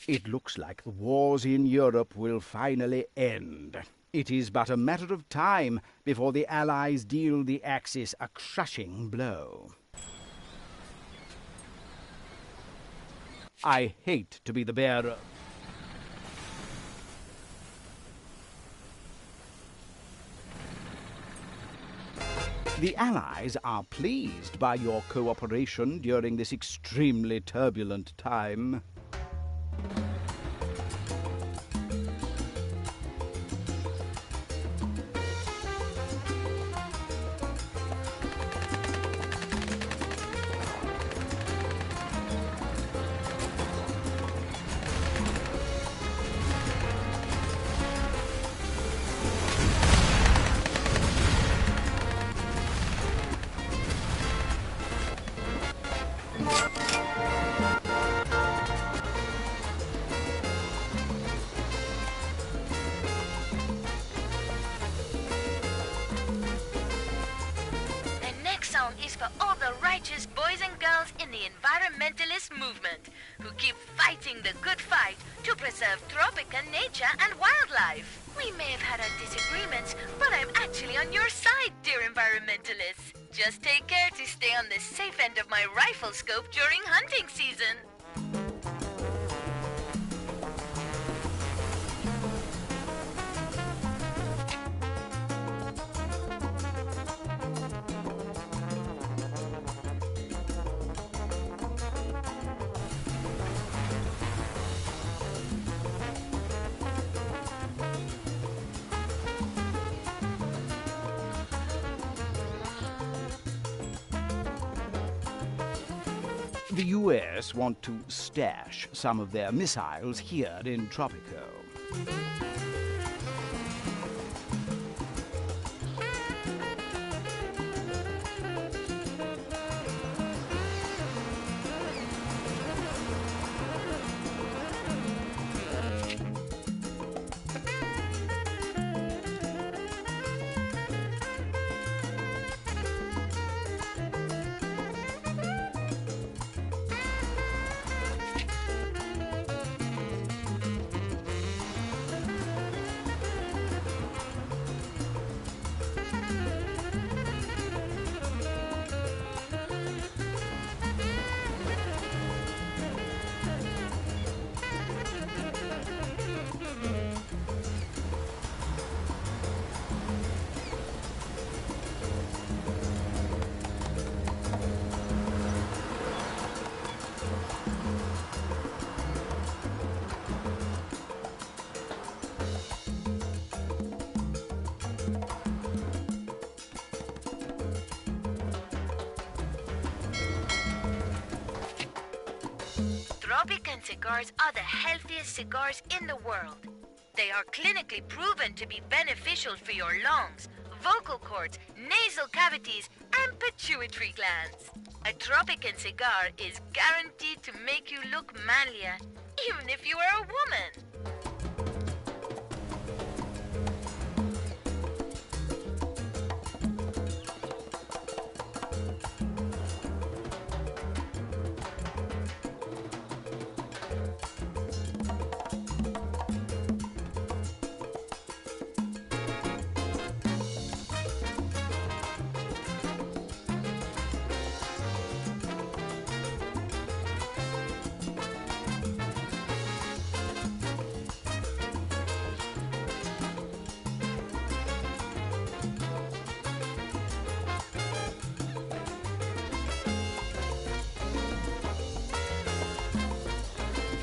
S1: It looks like the wars in Europe will finally end. It is but a matter of time before the Allies deal the Axis a crushing blow. I hate to be the bearer. The Allies are pleased by your cooperation during this extremely turbulent time.
S8: Is for all the righteous boys and girls in the environmentalist movement who keep fighting the good fight to preserve Tropico nature and wildlife. We may have had our disagreements, but I'm actually on your side, dear environmentalists. Just take care to stay on the safe end of my rifle scope during hunting season.
S1: The U.S. want to stash some of their missiles here in Tropico.
S8: Tropican cigars are the healthiest cigars in the world. They are clinically proven to be beneficial for your lungs, vocal cords, nasal cavities, and pituitary glands. A Tropican cigar is guaranteed to make you look manlier, even if you are a woman.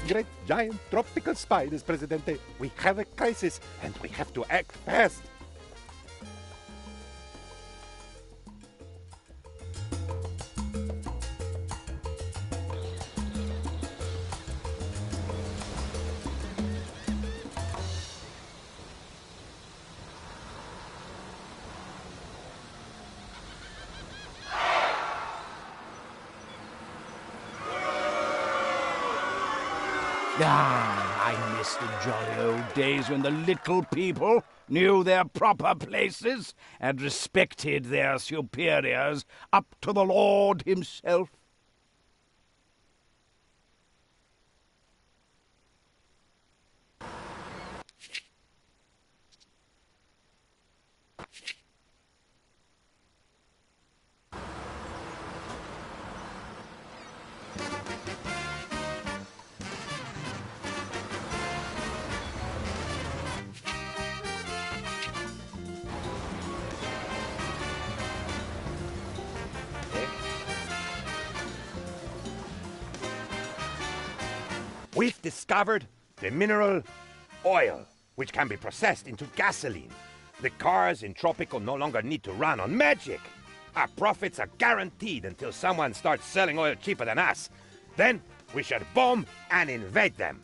S6: Great giant tropical spiders, Presidente. We have a crisis and we have to act fast.
S1: I miss the jolly old days when the little people knew their proper places and respected their superiors up to the Lord himself.
S7: We've discovered the mineral oil, which can be processed into gasoline. The cars in Tropico no longer need to run on magic. Our profits are guaranteed until someone starts selling oil cheaper than us. Then we should bomb and invade them.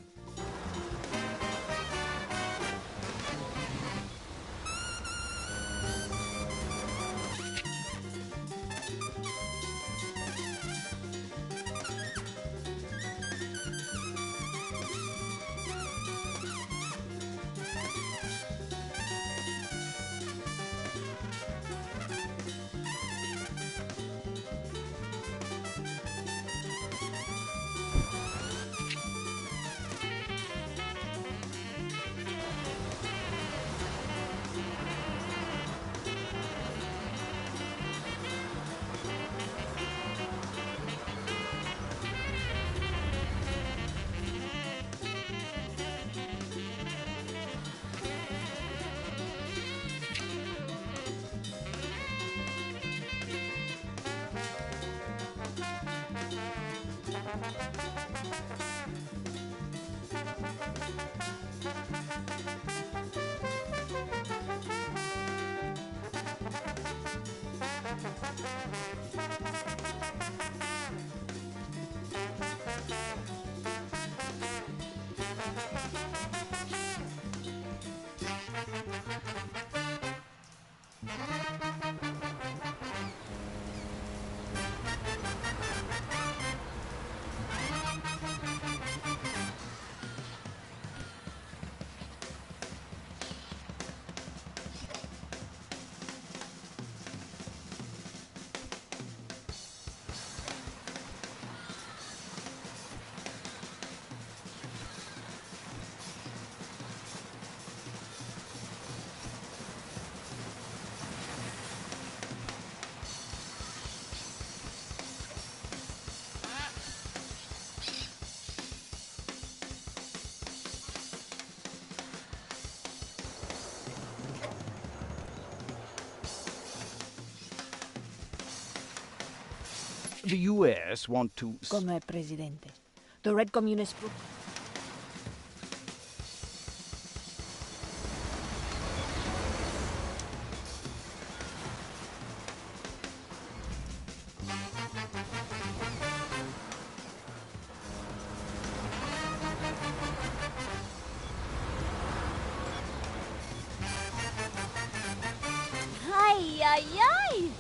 S1: The U.S. want to...
S3: Come Presidente. The Red Communist...
S5: Ay, ay, ay!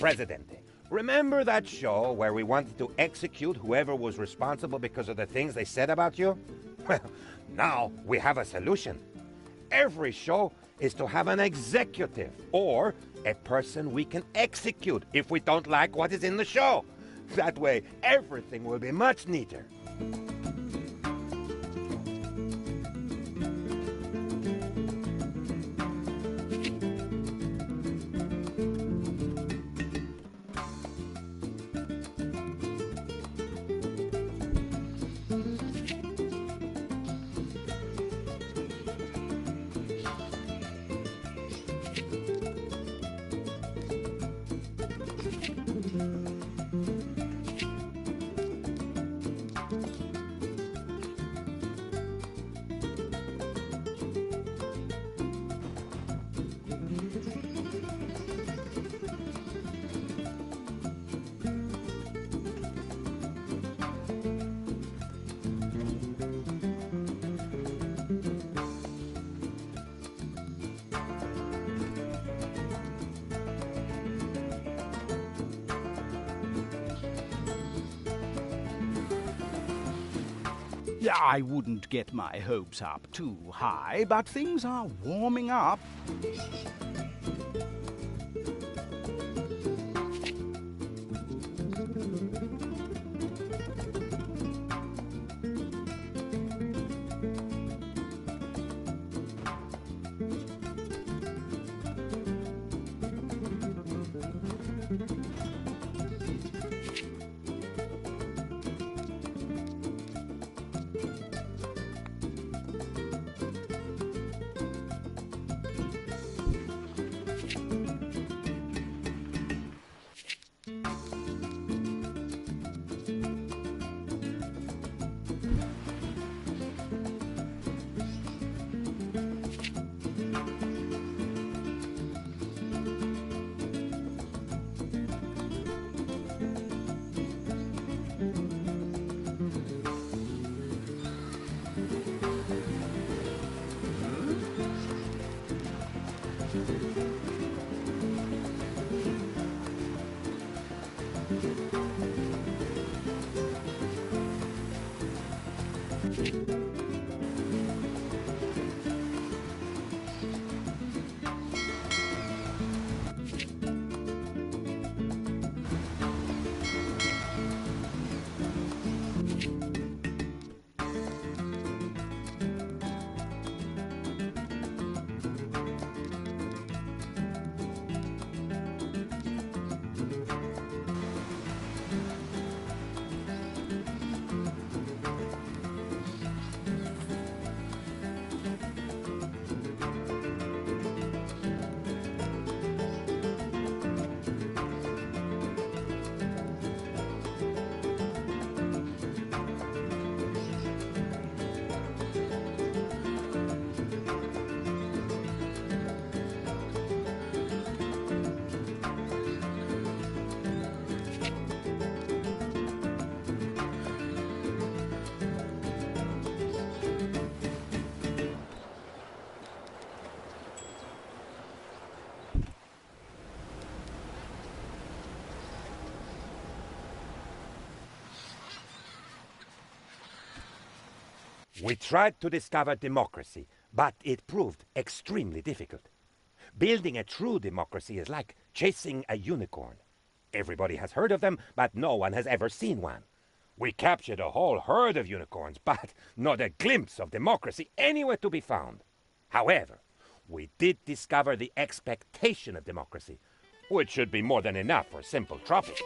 S7: Presidente, remember that show where we wanted to execute whoever was responsible because of the things they said about you? Well, now we have a solution. Every show is to have an executive, or a person we can execute if we don't like what is in the show. That way, everything will be much neater.
S1: I wouldn't get my hopes up too high, but things are warming up.
S7: We tried to discover democracy, but it proved extremely difficult. Building a true democracy is like chasing a unicorn. Everybody has heard of them, but no one has ever seen one. We captured a whole herd of unicorns, but not a glimpse of democracy anywhere to be found. However, we did discover the expectation of democracy, which should be more than enough for simple Tropico.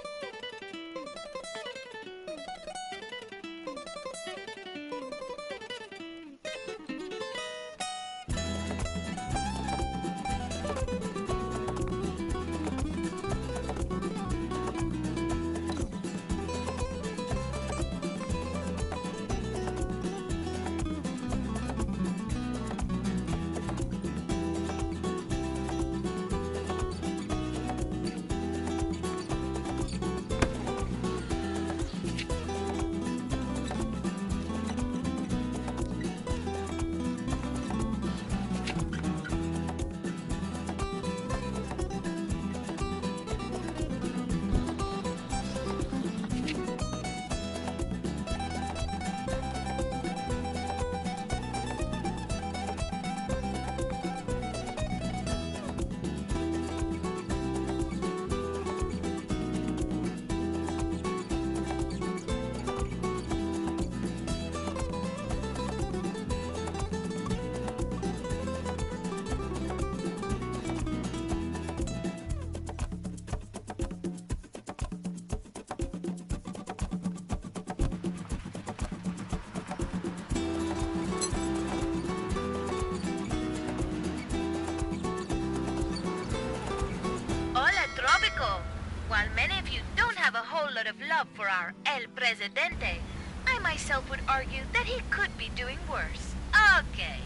S8: lot of love for our El Presidente, I myself would argue that he could be doing worse. Okay,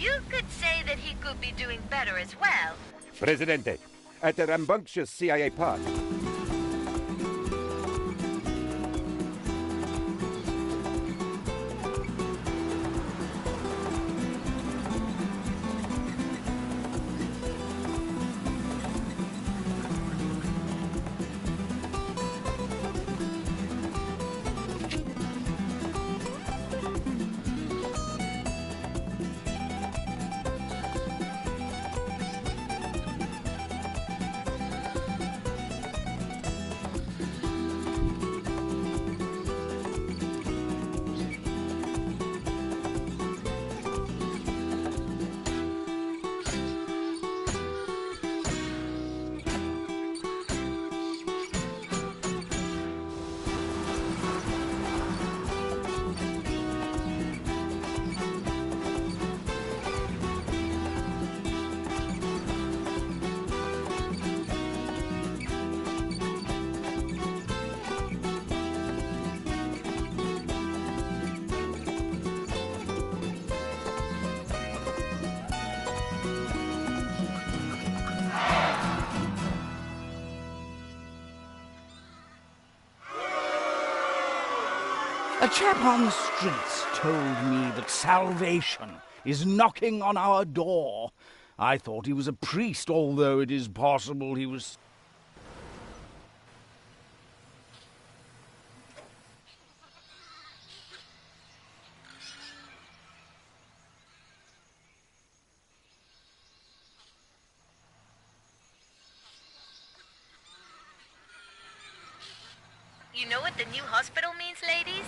S8: you could say that he could be doing better as well.
S6: Presidente, at a rambunctious CIA party.
S1: A chap on the streets told me that salvation is knocking on our door. I thought he was a priest, although it is possible he was...
S8: You know what the new hospital means, ladies?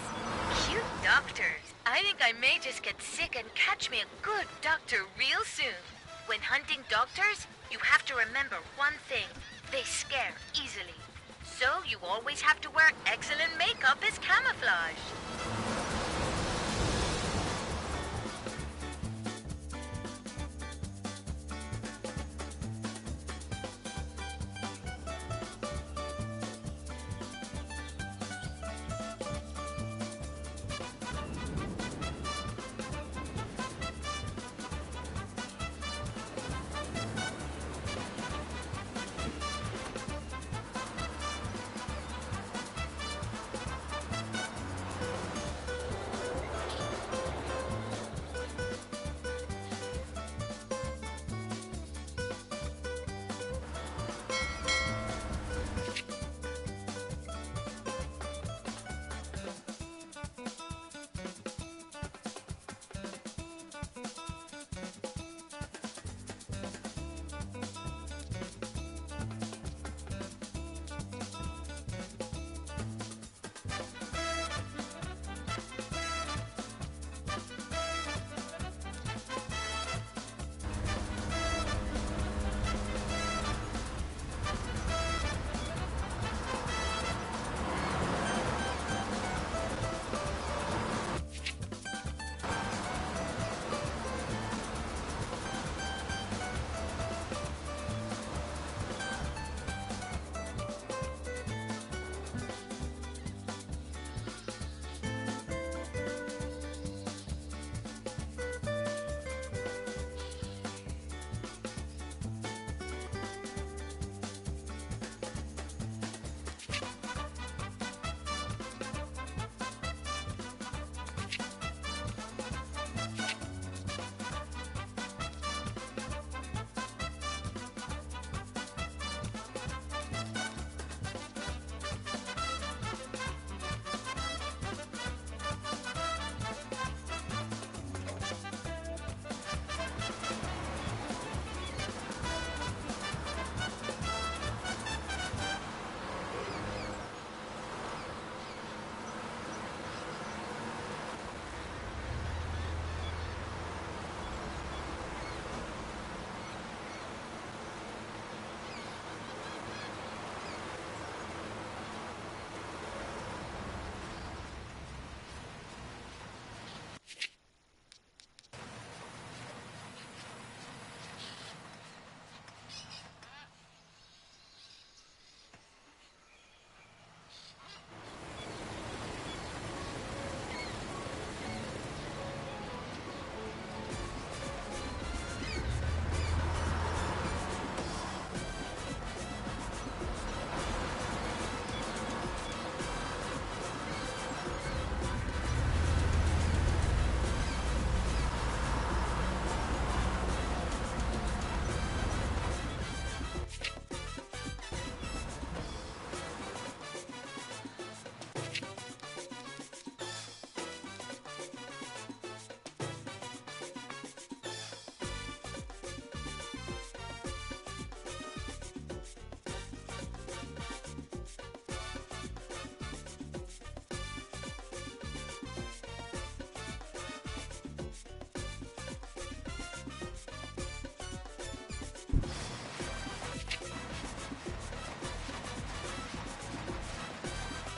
S8: Cute doctors. I think I may just get sick and catch me a good doctor real soon. When hunting doctors, you have to remember one thing. They scare easily. So you always have to wear excellent makeup as camouflage.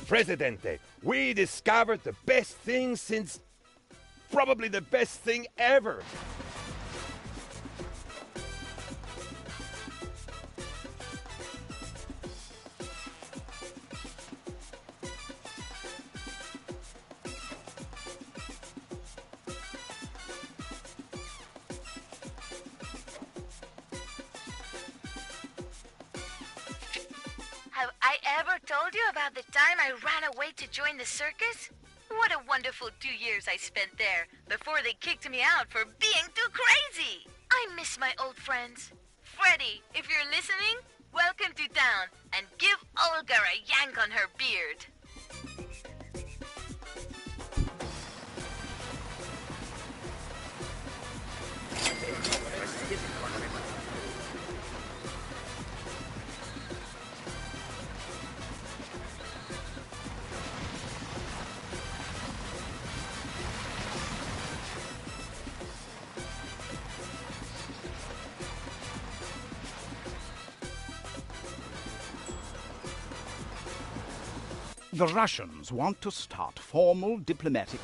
S7: Presidente, we discovered the best thing since... probably the best thing ever.
S8: Have I ever told you about the time I ran away to join the circus? What a wonderful 2 years I spent there before they kicked me out for being too crazy. I miss my old friends. Freddy, if you're listening, welcome to town and give Olga a yank on her beard.
S1: The Russians want to start formal diplomatic...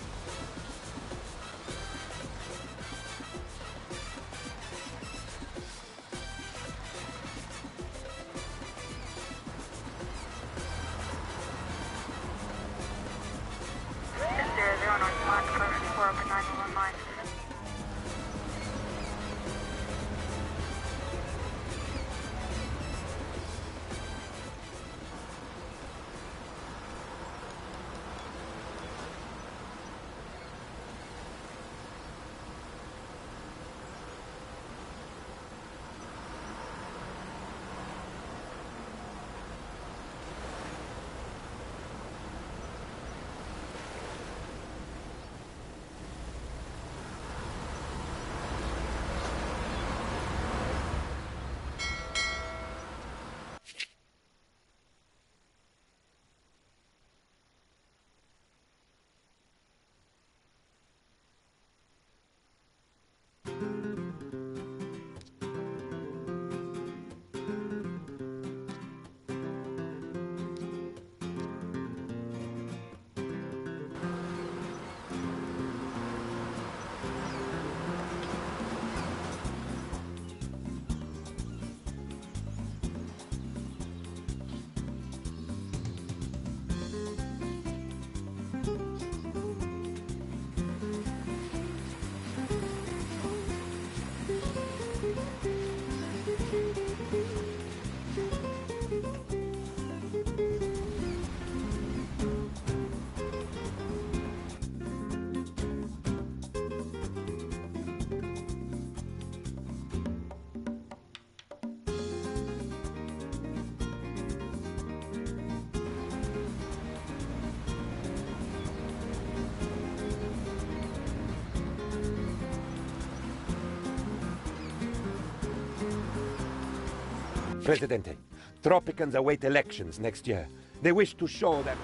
S7: Presidente, Tropicans await elections next year. They wish to show that...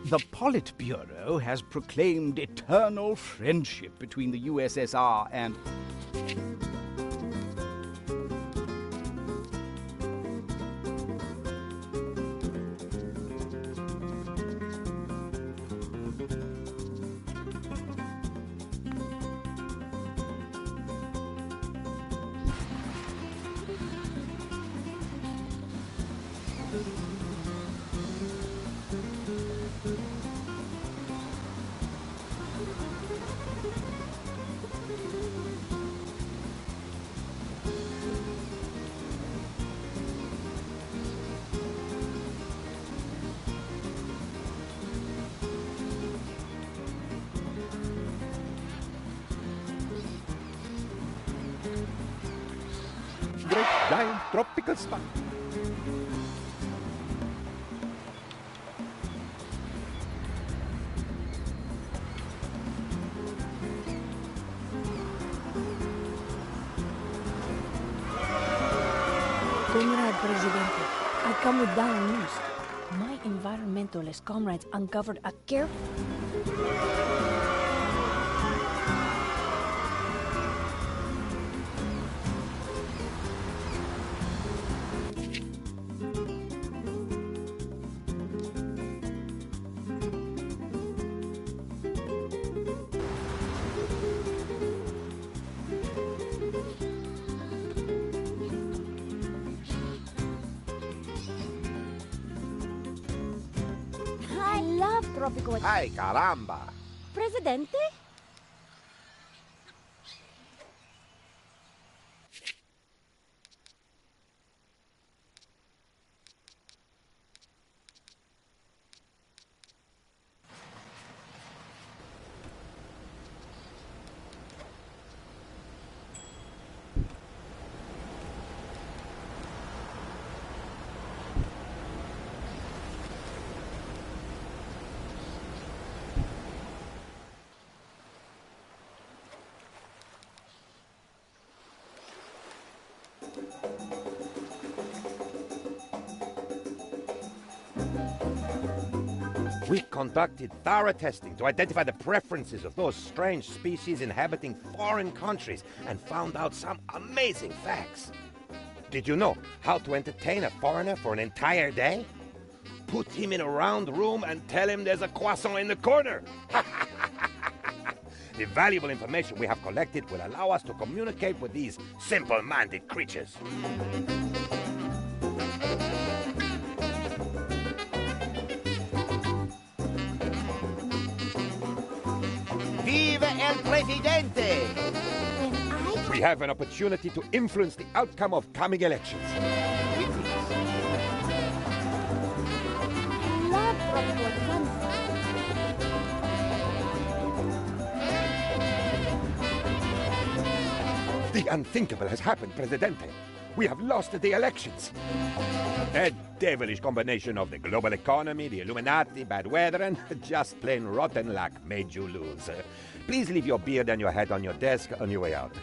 S1: The Politburo has proclaimed eternal friendship between the USSR and...
S6: Great giant tropical spot.
S3: Comrade Presidente, I come with down news. My environmentalist comrades uncovered a careful...
S5: I love Tropico.
S4: Ay, caramba.
S5: Presidente?
S7: We conducted thorough testing to identify the preferences of those strange species inhabiting foreign countries and found out some amazing facts. Did you know how to entertain a foreigner for an entire day? Put him in a round room and tell him there's a croissant in the corner. The valuable information we have collected will allow us to communicate with these simple-minded creatures.
S4: Vive el Presidente!
S7: We have an opportunity to influence the outcome of coming elections.
S5: Love Tropico.
S7: The unthinkable has happened, Presidente. We have lost the elections. A devilish combination of the global economy, the Illuminati, bad weather, and just plain rotten luck made you lose. Please leave your beard and your hat on your desk on your way out.